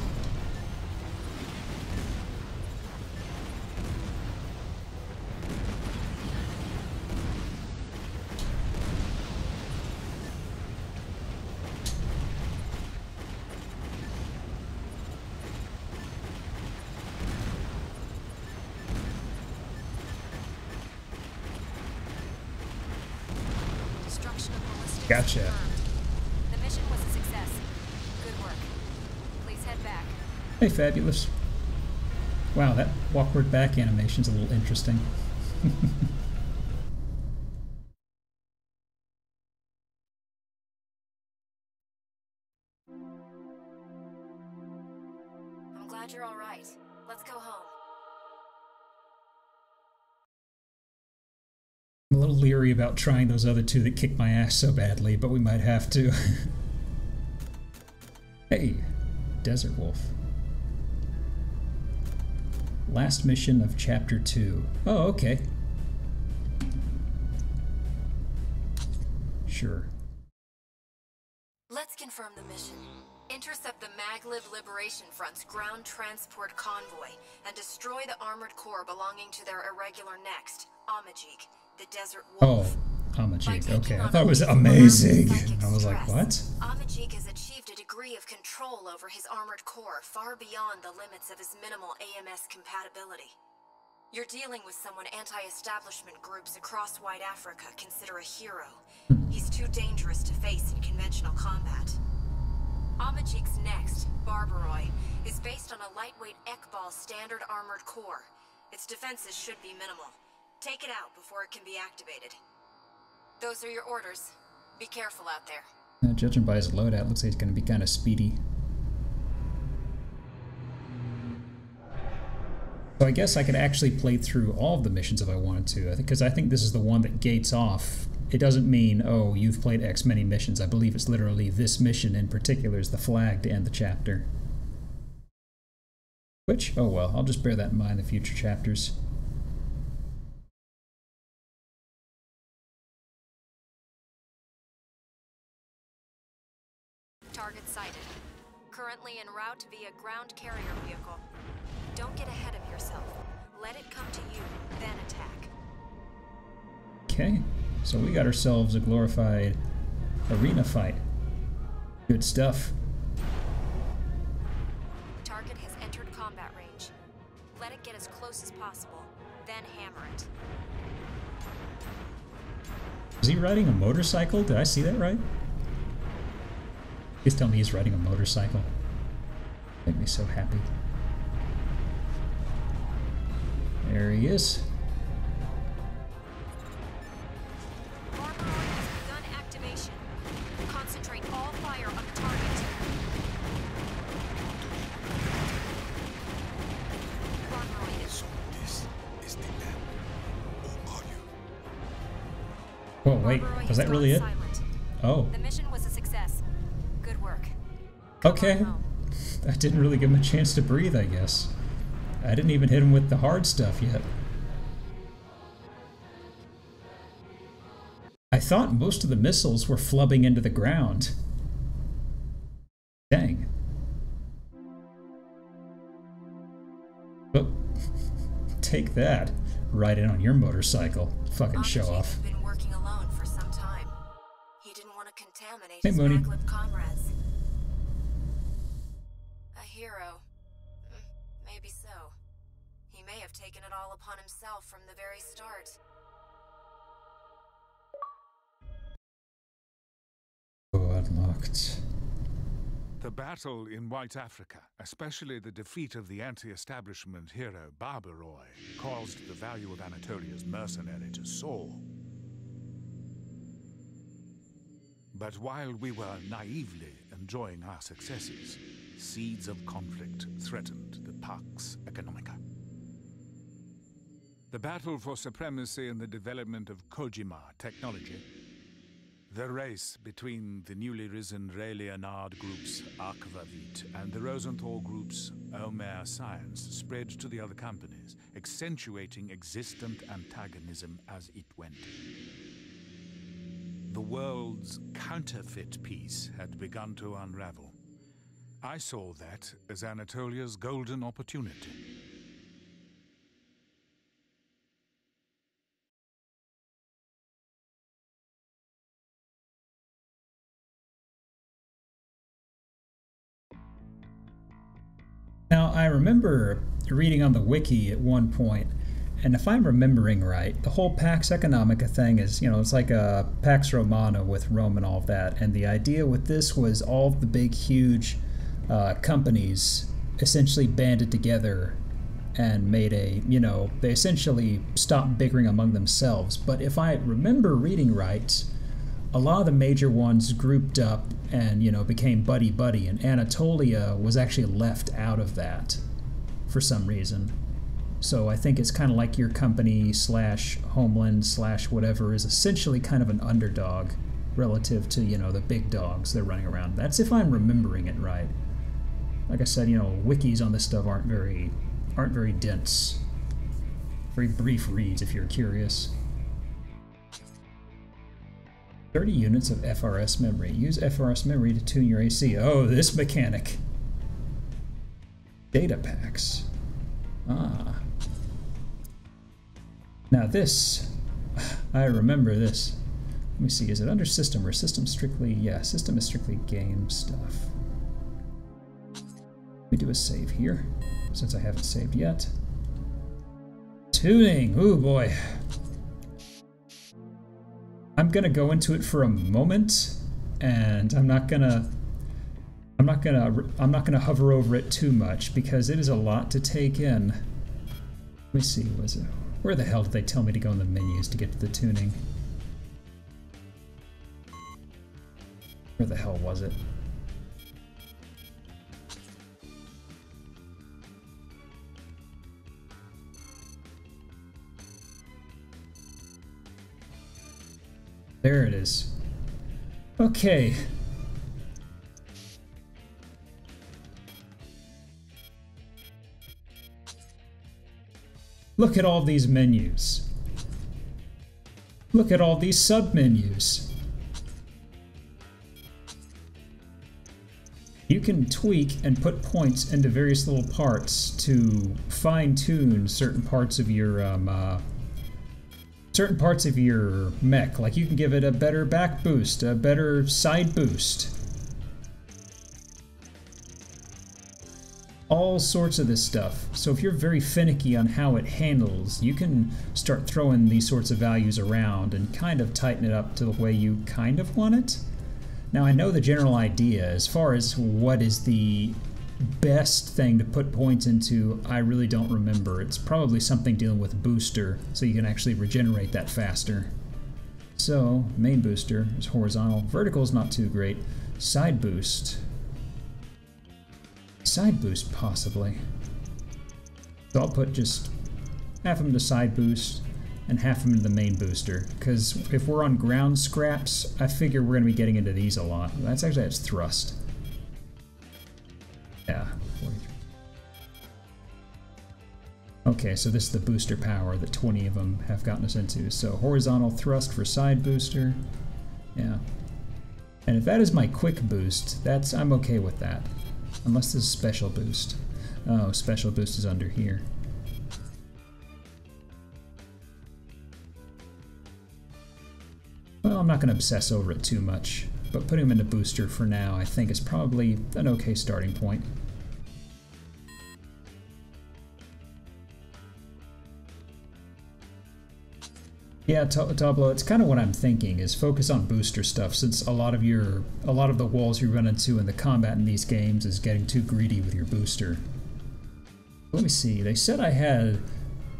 Destruction of ballistics Gotcha. confirmed. The mission was a success. Good work. Please head back. Hey, Fabulous. Wow, that walkward back animation's a little interesting. I'm glad you're all right. Let's go home. I'm a little leery about trying those other two that kicked my ass so badly, but we might have to. Hey, Desert Wolf. Last mission of Chapter 2. Oh, okay. Sure. Let's confirm the mission. Intercept the Maghlib Liberation Front's ground transport convoy and destroy the armored core belonging to their irregular next, Amajik, the Desert Wolf. Oh, Amajik. Okay, I thought it was amazing. I was like, what? Amajik has achieved a degree of control over his armored core far beyond the limits of his minimal AMS compatibility. You're dealing with someone anti-establishment groups across white Africa consider a hero. He's too dangerous to face in conventional combat. Amajik's next, Barbaroi, is based on a lightweight Ekbal standard armored core. Its defenses should be minimal. Take it out before it can be activated. Those are your orders. Be careful out there. Judging by his loadout, looks like he's going to be kind of speedy. So I guess I could actually play through all of the missions if I wanted to, because I think this is the one that gates off. It doesn't mean, oh, you've played X many missions. I believe it's literally this mission in particular is the flag to end the chapter. Which, oh well, I'll just bear that in mind in the future chapters. Target sighted. Currently en route via ground carrier vehicle. Don't get ahead of yourself. Let it come to you, then attack. Okay, so we got ourselves a glorified arena fight. Good stuff. Target has entered combat range. Let it get as close as possible, then hammer it. Is he riding a motorcycle? Did I see that right? Please tell me he's riding a motorcycle. Make me so happy. There he is. Barbaroid has begun activation. Concentrate all fire on the target. Barbaroid is... So this is the end. Or are you? Oh wait, was that really it? Silent. Oh, The mission was a success. Good work. okay. Come on home. I didn't really give him a chance to breathe, I guess. I didn't even hit him with the hard stuff yet. I thought most of the missiles were flubbing into the ground. Dang. But take that. Ride in on your motorcycle. Fucking show Amajit off. had been working alone for some time. He didn't want to contaminate Hey, his Mooney. backlip comrades. A hero. Maybe so. He may have taken it all upon himself from the very start. Oh, unlocked. The battle in White Africa, especially the defeat of the anti-establishment hero Barbaroy, caused the value of Anatolia's mercenary to soar. But while we were naively enjoying our successes, seeds of conflict threatened the Pax Economica. The battle for supremacy in the development of Kojima technology, the race between the newly risen Ray Leonard group's Akvavit and the Rosenthal group's Omer Science spread to the other companies, accentuating existent antagonism as it went. The world's counterfeit peace had begun to unravel. I saw that as Anatolia's golden opportunity. Now, I remember reading on the wiki at one point, and if I'm remembering right, the whole Pax Economica thing is, you know, it's like a Pax Romana with Rome and all of that, and the idea with this was all of the big, huge companies essentially banded together and made a, you know, they essentially stopped bickering among themselves. But if I remember reading right, a lot of the major ones grouped up and, you know, became buddy-buddy, and Anatolia was actually left out of that for some reason. So I think it's kind of like your company slash Homeland slash whatever is essentially kind of an underdog relative to, you know, the big dogs that are running around. That's if I'm remembering it right. Like I said, you know, wikis on this stuff aren't very dense. Very brief reads if you're curious. 30 units of FRS memory. Use FRS memory to tune your AC. Oh, this mechanic. Data packs. Ah. Now this, I remember this. Let me see, is it under system or system strictly? Yeah, system is strictly game stuff. Let me do a save here, since I haven't saved yet. Tuning, ooh boy. I'm gonna go into it for a moment, and I'm not gonna hover over it too much because it is a lot to take in. Let me see, where the hell did they tell me to go in the menus to get to the tuning? Where the hell was it? There it is. Okay. Look at all these menus. Look at all these sub-menus. You can tweak and put points into various little parts to fine-tune certain parts of your mech. Like you can give it a better back boost, a better side boost. All sorts of this stuff. So if you're very finicky on how it handles, you can start throwing these sorts of values around and kind of tighten it up to the way you kind of want it. Now I know the general idea. As far as what is the best thing to put points into, I really don't remember. It's probably something dealing with booster, so you can actually regenerate that faster. So, main booster is horizontal. Vertical is not too great. Side boost. Side boost, possibly. So I'll put just half of them to side boost and half of them to the main booster, because if we're on ground scraps, I figure we're going to be getting into these a lot. That's actually its thrust. Yeah. 43. Okay, so this is the booster power that 20 of them have gotten us into. So horizontal thrust for side booster. Yeah. And if that is my quick boost, I'm okay with that. Unless this is special boost. Oh, special boost is under here. Well, I'm not going to obsess over it too much, but putting them into booster for now I think is probably an okay starting point. Yeah, Tablo, it's kind of what I'm thinking, is focus on booster stuff, since a lot of the walls you run into in the combat in these games is getting too greedy with your booster. Let me see, they said I had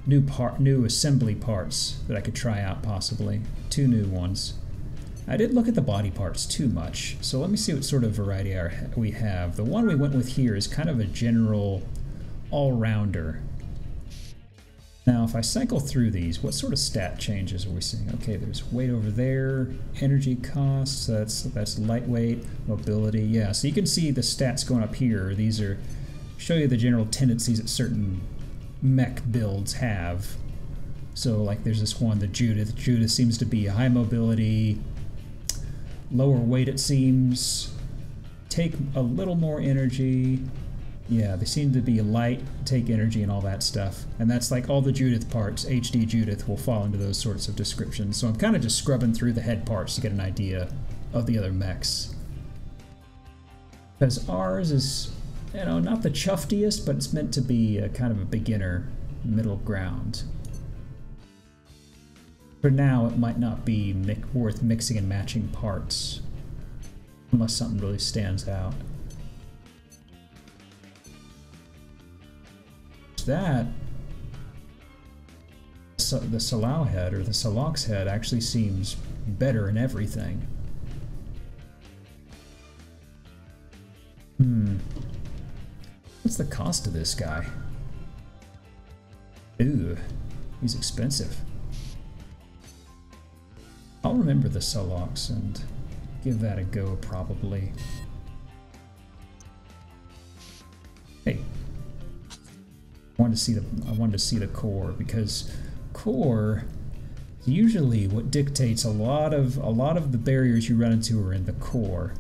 new assembly parts that I could try out, possibly. 2 new ones. I didn't look at the body parts too much, so let me see what sort of variety we have. The one we went with here is kind of a general all-rounder. Now, if I cycle through these, what sort of stat changes are we seeing? Okay, there's weight over there, energy costs, that's lightweight, mobility, yeah. So you can see the stats going up here. These show you the general tendencies that certain mech builds have. So, like, there's this one, the Judith. Judith seems to be high mobility, lower weight, it seems, take a little more energy. Yeah, they seem to be light, take energy, and all that stuff. And that's like all the Judith parts. HD Judith will fall into those sorts of descriptions. So I'm kind of just scrubbing through the head parts to get an idea of the other mechs. Because ours is, you know, not the chuftiest, but it's meant to be a kind of a beginner middle ground. For now, it might not be worth mixing and matching parts, unless something really stands out. That, so the Salau head, or the Salox head, actually seems better in everything. What's the cost of this guy? Ooh, he's expensive. I'll remember the Salox and give that a go, probably. Hey. I wanted to see the core, because core is usually what dictates a lot of the barriers you run into are in the core.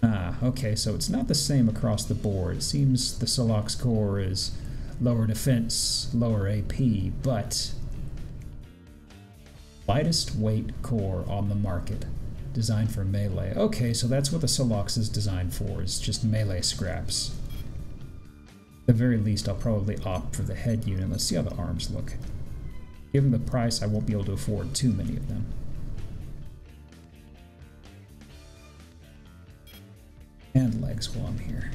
Ah, okay, so it's not the same across the board. It seems the Salox core is lower defense, lower AP, but lightest weight core on the market, designed for melee. Okay, so that's what the Salox is designed for, is just melee scraps. At the very least, I'll probably opt for the head unit. Let's see how the arms look. Given the price, I won't be able to afford too many of them. And legs while I'm here.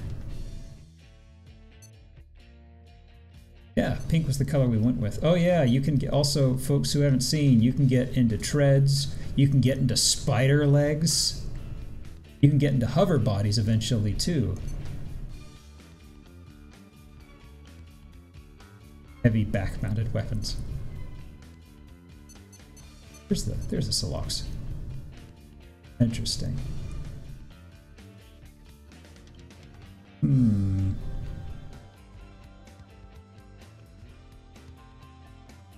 Yeah, pink was the color we went with. Oh yeah, you can get, also, folks who haven't seen, you can get into treads, you can get into spider legs, you can get into hover bodies eventually too. Heavy back-mounted weapons. There's the Salox. Interesting.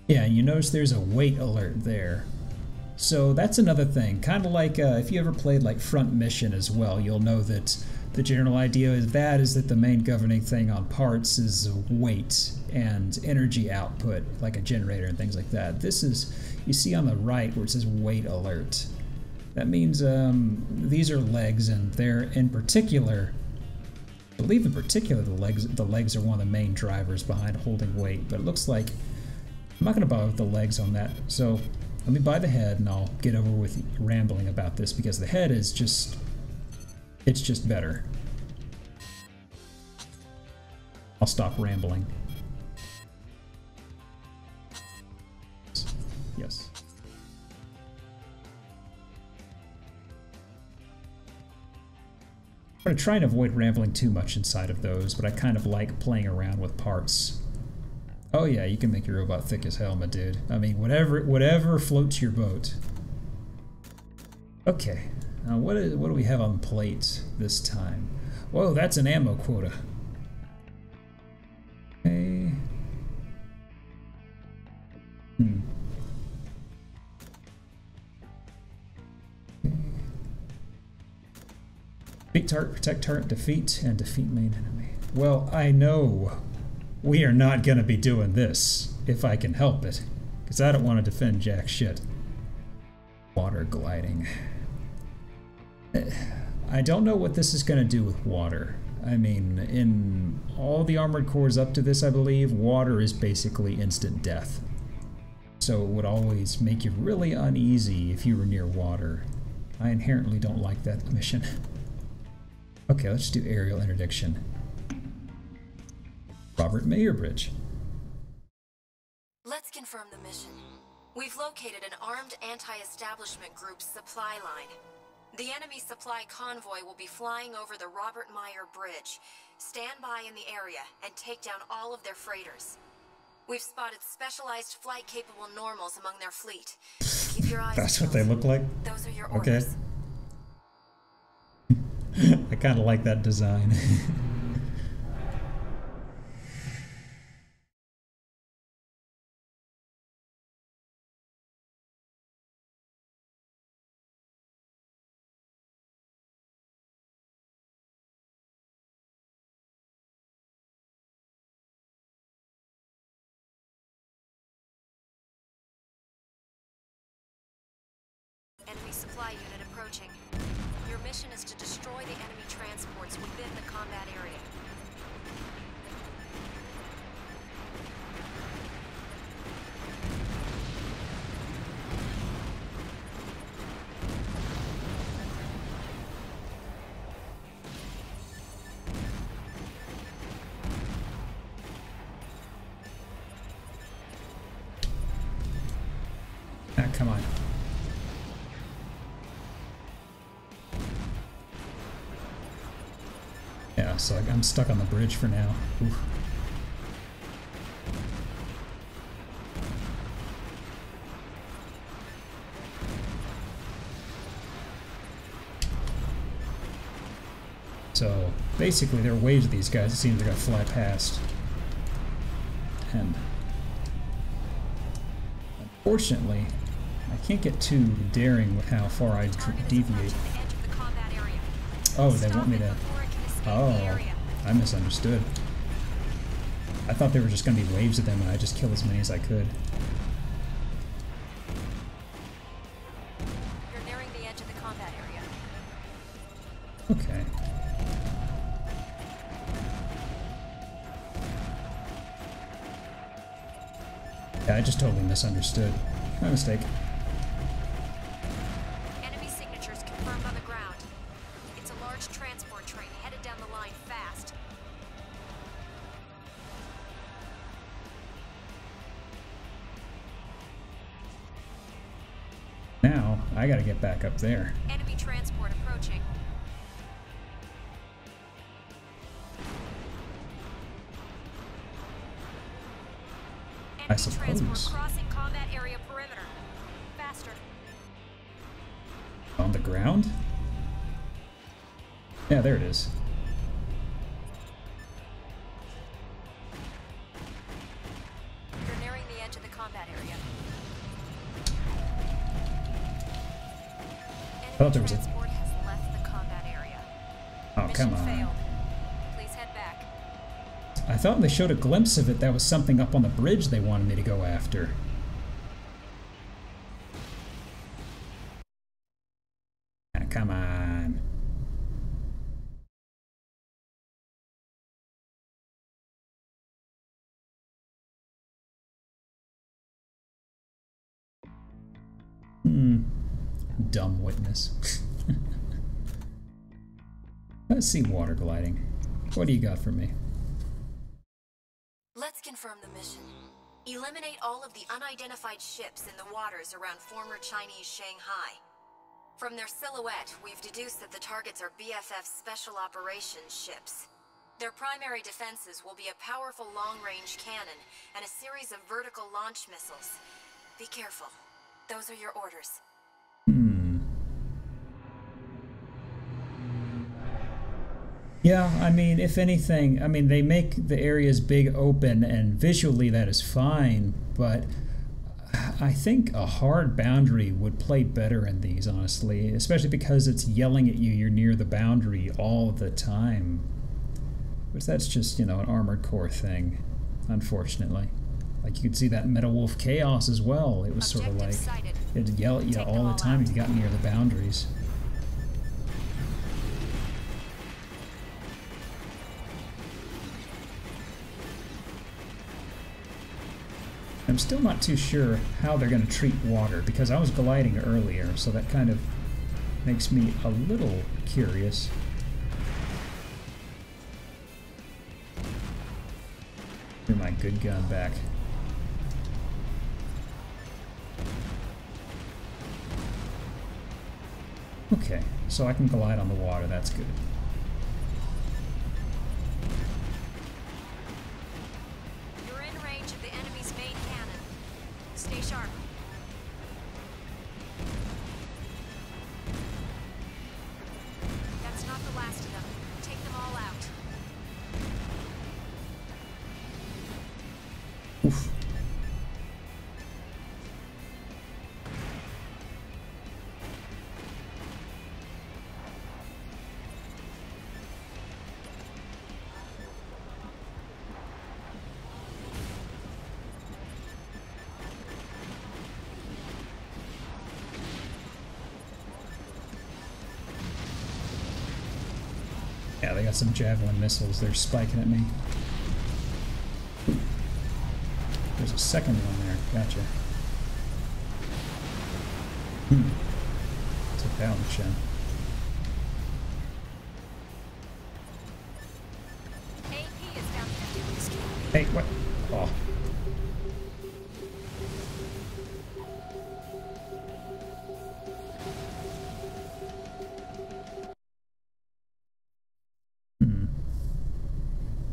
Yeah, you notice there's a weight alert there. So that's another thing. Kind of like if you ever played like Front Mission as well, you'll know that the general idea of that is that the main governing thing on parts is weight and energy output, like a generator and things like that. This is, you see on the right where it says weight alert. That means these are legs, and they're in particular, I believe in particular the legs are one of the main drivers behind holding weight, but it looks like, I'm not going to bother with the legs on that, so let me buy the head and I'll get over with rambling about this, because the head is just, it's just better. I'll stop rambling. Yes. I'm going to try and avoid rambling too much inside of those, but I kind of like playing around with parts. Oh yeah, you can make your robot thick as hell, my dude. I mean, whatever floats your boat. Okay, now what do we have on plate this time? Whoa, that's an ammo quota. Okay. Defeat turret, protect turret, defeat, and defeat main enemy. Well, I know we are not going to be doing this, if I can help it, because I don't want to defend jack shit. Water gliding. I don't know what this is going to do with water. I mean, in all the armored cores up to this, I believe, water is basically instant death. So it would always make you really uneasy if you were near water. I inherently don't like that mission. Okay, let's do aerial interdiction. Robert Mayer Bridge. Let's confirm the mission. We've located an armed anti-establishment group's supply line. The enemy supply convoy will be flying over the Robert Mayer Bridge. Stand by in the area and take down all of their freighters. We've spotted specialized flight-capable normals among their fleet. Keep your eyes That's peeled. what they look like? Those are your orders. Okay. I kind of like that design. Enemy supply unit approaching. Your mission is to destroy the enemy transports within the combat area. Ah, come on. Yeah, so I'm stuck on the bridge for now. Oof. So basically there are waves of these guys, it seems like I fly past. And unfortunately, I can't get too daring with how far I deviate. Oh, they want me to... Oh, I misunderstood. I thought there were just going to be waves of them and I just kill as many as I could. You're nearing the edge of the combat area. Okay. Yeah, I just totally misunderstood. My mistake. Enemy signatures confirmed on the ground. It's a large transport train headed down the line fast. Now, I gotta get back up there. Enemy transport approaching. I Enemy transport suppose. crossing combat area perimeter. Faster. On the ground? Yeah, there it is. You're nearing the edge of the combat area. thought there was a... Transport has left the combat area. Oh, Mission come on. failed. Please head back. I thought when they showed a glimpse of it, that was something up on the bridge they wanted me to go after. Ah, come on. Dumb witness. Let's see water gliding. What do you got for me? Let's confirm the mission. Eliminate all of the unidentified ships in the waters around former Chinese Shanghai. From their silhouette, we've deduced that the targets are BFF Special Operations ships. Their primary defenses will be a powerful long-range cannon and a series of vertical launch missiles. Be careful. Those are your orders. Yeah, I mean, if anything, I mean, they make the areas big open, and visually that is fine, but I think a hard boundary would play better in these, honestly, especially because it's yelling at you, you're near the boundary all the time. But that's just, you know, an Armored Core thing, unfortunately. Like, you could see that Metal Wolf Chaos as well. It was sort of like, it'd yell at you all the time if you got near the boundaries. I'm still not too sure how they're going to treat water, because I was gliding earlier, so that kind of makes me a little curious. Bring my good gun back. Okay, so I can glide on the water, that's good. You're in range of the enemy's main cannon. Stay sharp. That's not the last of them. Take them all out. Oof. Yeah, they got some Javelin missiles. They're spiking at me. Ooh. There's a second one there. Gotcha. Took that one, Shen. AP is down 50 whiskey. Hey, what? Oh.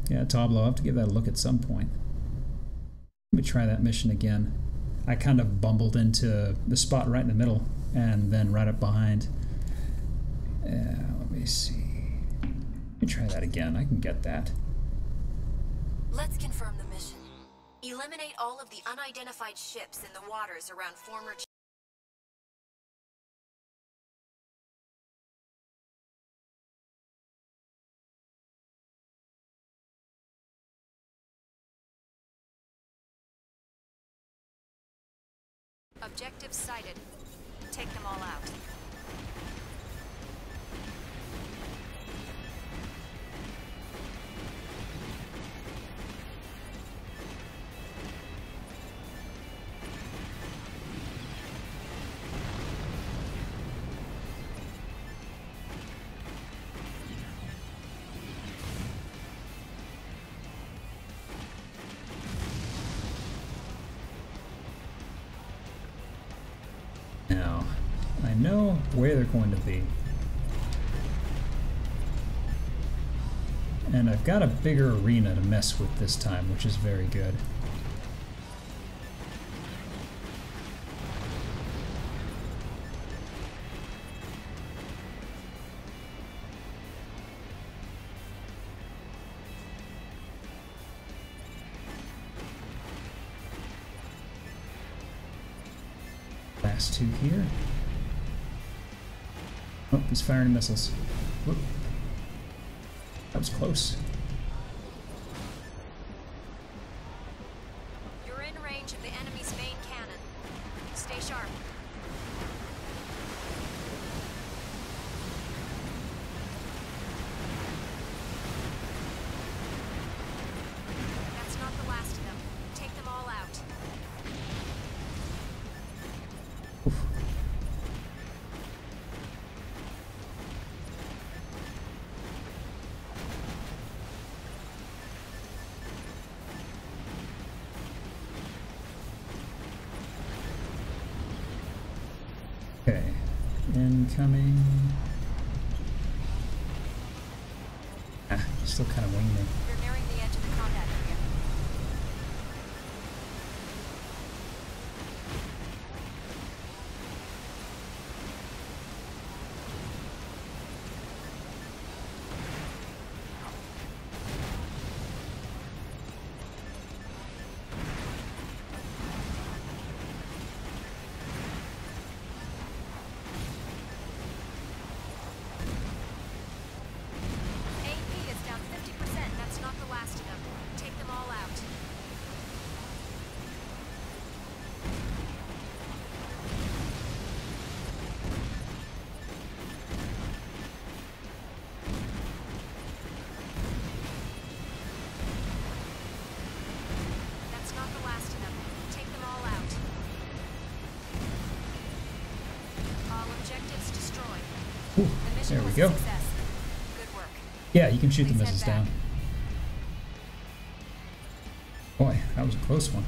Yeah, Tablo, I'll have to give that a look at some point. Let me try that mission again. I kind of bumbled into the spot right in the middle and then right up behind. Let me see. Let me try that again. I can get that. Let's confirm the mission. Eliminate all of the unidentified ships in the waters around former Objectives sighted. Take them all out. Now, I know where they're going to be. And I've got a bigger arena to mess with this time, which is very good. Last two here. Oh, he's firing missiles. Whoop. That was close. You're in range of the enemy's main cannon. Stay sharp. That's not the last of them. Take them all out. Oof. Okay, incoming. Ah, still kind of winging me. You're nearing the edge of the combat area. AP is down 50%. That's not the last of them. Take them all out. That's not the last of them. Take them all out. All objectives destroyed. Ooh, The mission there we was go. a success. Good work. Yeah, you can shoot the Please head missiles back. down. Boy, that was a close one.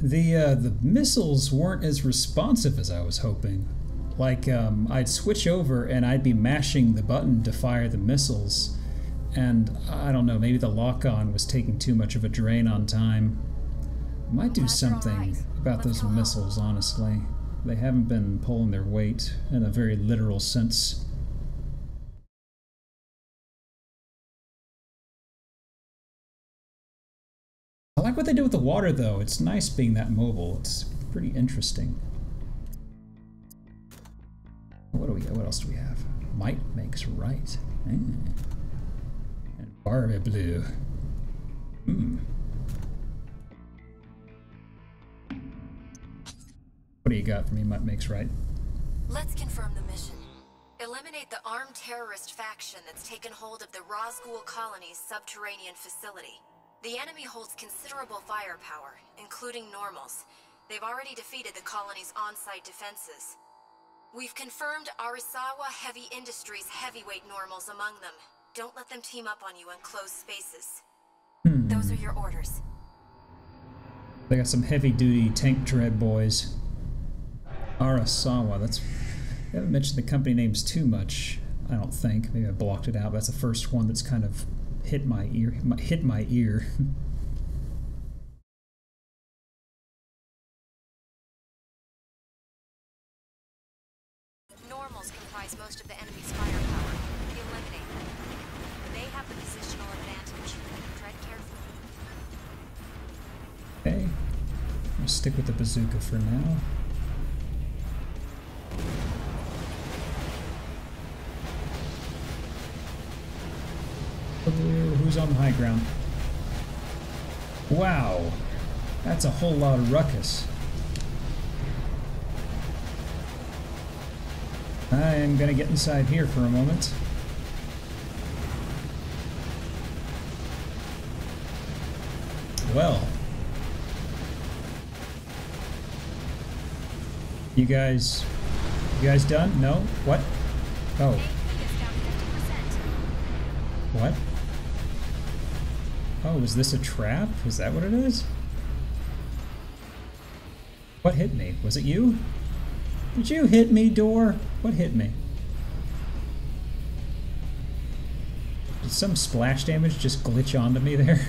The missiles weren't as responsive as I was hoping. Like, I'd switch over and I'd be mashing the button to fire the missiles, and I don't know, maybe the lock-on was taking too much of a drain on time. Might do Glad you're all something right. about Let's those go home. missiles, honestly. They haven't been pulling their weight in a very literal sense. I like what they did with the water, though. It's nice being that mobile. It's pretty interesting. What do we got? What else do we have? Might makes right. And Barbie blue. What do you got for me? Might makes right. Let's confirm the mission. Eliminate the armed terrorist faction that's taken hold of the Rosgul colony's subterranean facility. The enemy holds considerable firepower, including normals. They've already defeated the colony's on-site defenses. We've confirmed Arisawa Heavy Industries heavyweight normals among them. Don't let them team up on you in closed spaces. Those are your orders. They got some heavy-duty tank dread boys. Arasawa, that's... I haven't mentioned the company names too much, I don't think. Maybe I blocked it out, but that's the first one that's kind of hit my ear. Normals comprise most of the enemy's firepower. Eliminate them. They have the positional advantage. Tread carefully. Okay. I'll stick with the bazooka for now. Oh, who's on the high ground? Wow. That's a whole lot of ruckus. I am gonna get inside here for a moment. Well. You guys done? No? What? Oh. AP is down 50%. What? Oh, is this a trap? Is that what it is? What hit me? Was it you? Did you hit me, door? What hit me? Did some splash damage just glitch onto me there?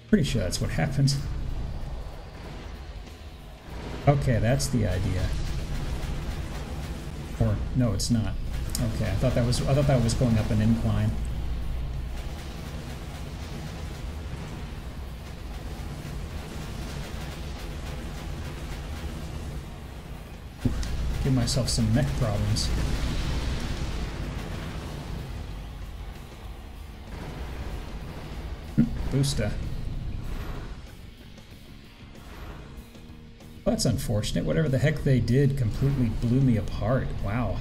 Pretty sure that's what happened. Okay, that's the idea. Or no, it's not. Okay, I thought that was going up an incline. Give myself some neck problems. Booster. Well, that's unfortunate. Whatever the heck they did completely blew me apart. Wow.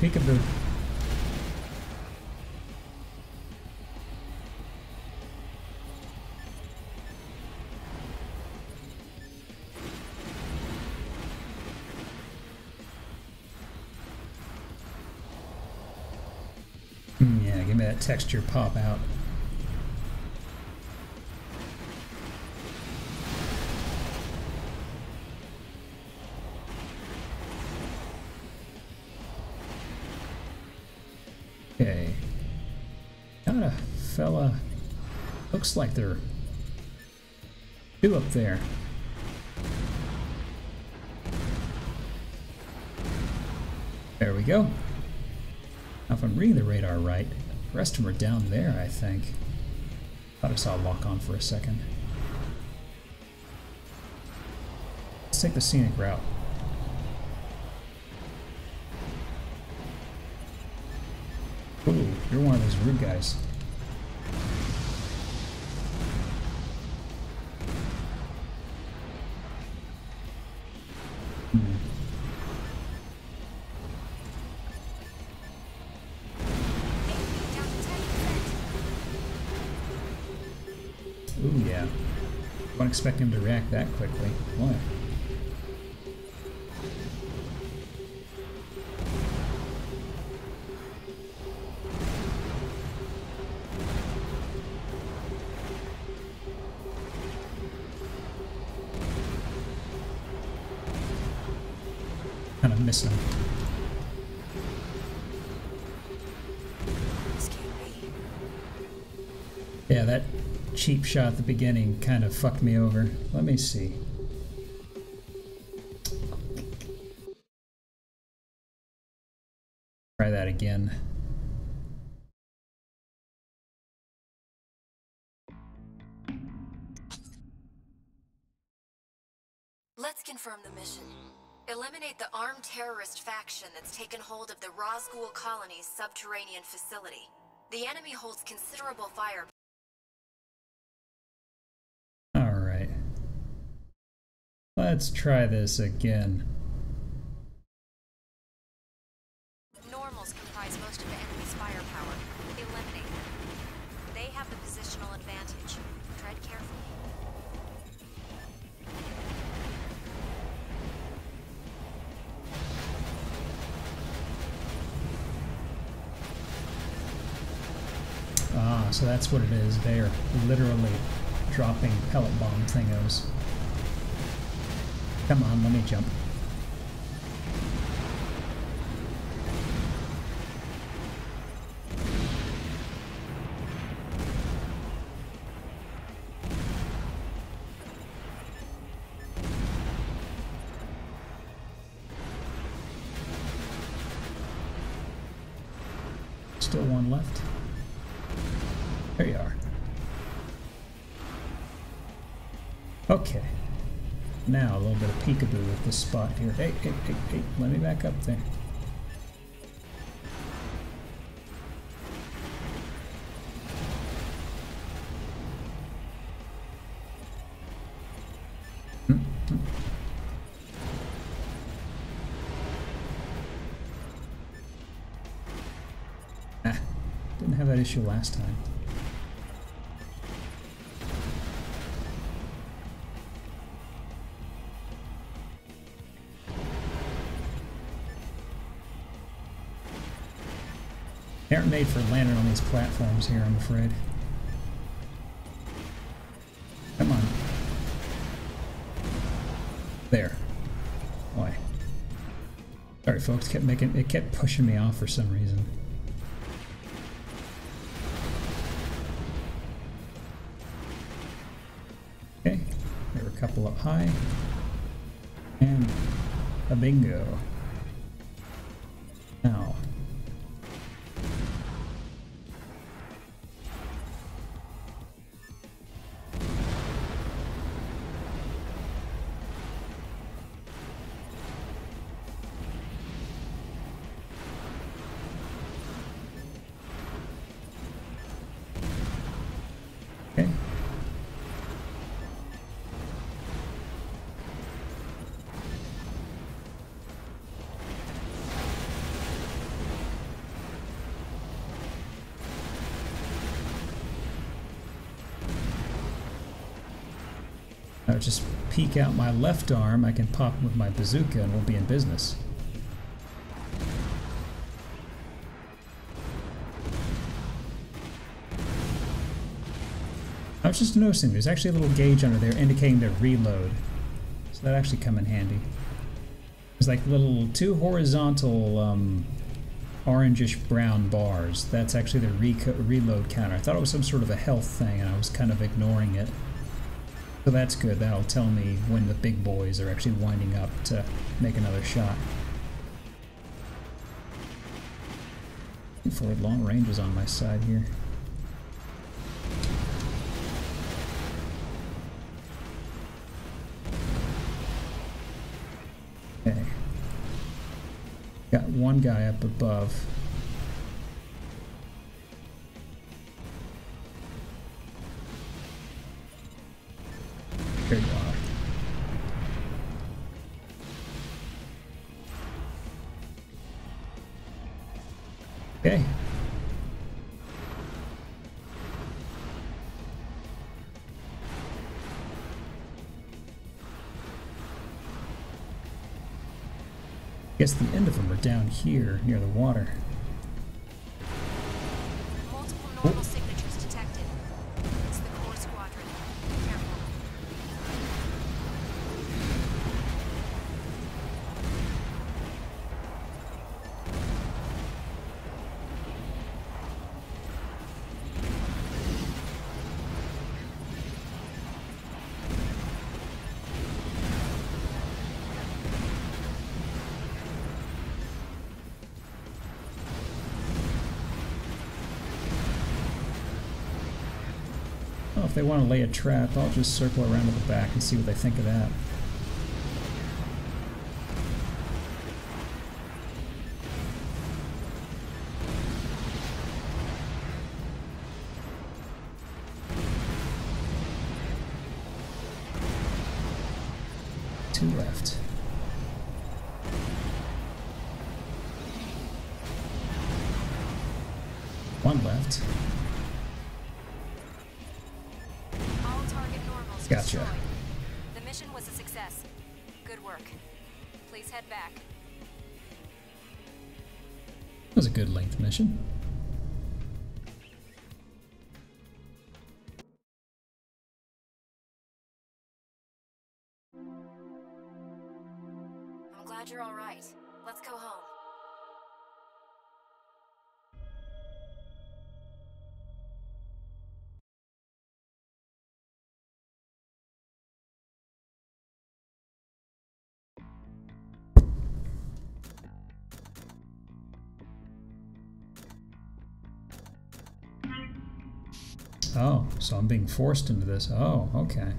Peekaboo. Yeah, give me that texture pop out. Okay. Got a fella. Looks like they're two up there. There we go. Now if I'm reading the radar right, the rest of them are down there, I think. Thought I saw a lock on for a second. Let's take the scenic route. Ooh, you're one of those rude guys. Ooh, yeah. Don't expect him to react that quickly. Boy. Kind of missing him. Yeah, that cheap shot at the beginning kind of fucked me over. Let me see. Try that again. Let's confirm the mission. Eliminate the armed terrorist faction that's taken hold of the Razgul colony's subterranean facility. The enemy holds considerable firepower. Alright. Let's try this again. Normals comprise most of the enemy's firepower. Eliminate them. They have the positional advantage. Tread carefully. Ah, so that's what it is. They are literally dropping pellet bomb thingos. Come on, let me jump. Still one left. There you are. Okay. Now a little bit of peekaboo with this spot here. Hey, hey, hey, hey, let me back up there. Ah, didn't have that issue last time. They aren't made for landing on these platforms here, I'm afraid. Come on. There. Boy. Sorry folks, it kept pushing me off for some reason. Okay, couple up high. And a bingo. Now. Okay. Now just peek out my left arm, I can pop with my bazooka and we'll be in business. I was just noticing there's actually a little gauge under there indicating their reload. So that actually come in handy. There's like little two horizontal orangish brown bars. That's actually their reload counter. I thought it was some sort of a health thing and I was kind of ignoring it. So that's good. That'll tell me when the big boys are actually winding up to make another shot. Hopefully long range is on my side here. Okay. Got one guy up above. There you are. Okay. I guess the end of them are down here near the water. Multiple normal signatures detected. It's the core squadron. Careful. Well, if they want to lay a trap, I'll just circle around to the back and see what they think of that. Two left. One left. Gotcha. Destroyed. The mission was a success. Good work. Please head back. That was a good length mission. I'm glad you're all right. Let's go home. Oh, so I'm being forced into this. Oh, okay.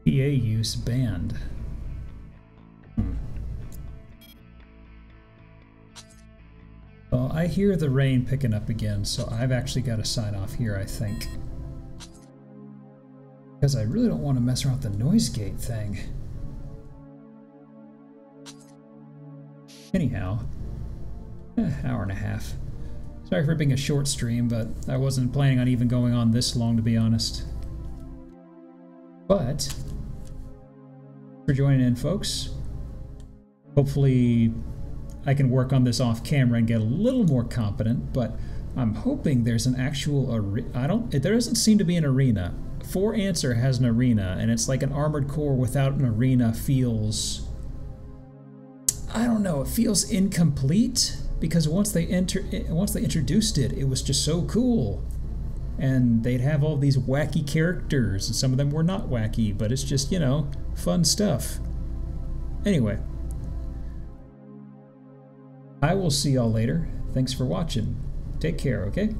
PA use banned. Well, I hear the rain picking up again, so I've actually got to sign off here, I think. Because I really don't want to mess around with the noise gate thing. Anyhow, hour and a half. Sorry for being a short stream, but I wasn't planning on even going on this long, to be honest. But, for joining in, folks. Hopefully, I can work on this off camera and get a little more competent, but I'm hoping there's an actual there doesn't seem to be an arena. 4Answer has an arena, and it's like an Armored Core without an arena feels... I don't know, it feels incomplete, because once they introduced it, it was just so cool. and they'd have all these wacky characters, and some of them were not wacky, but it's just, you know, fun stuff. Anyway, I will see y'all later. Thanks for watching. Take care, okay?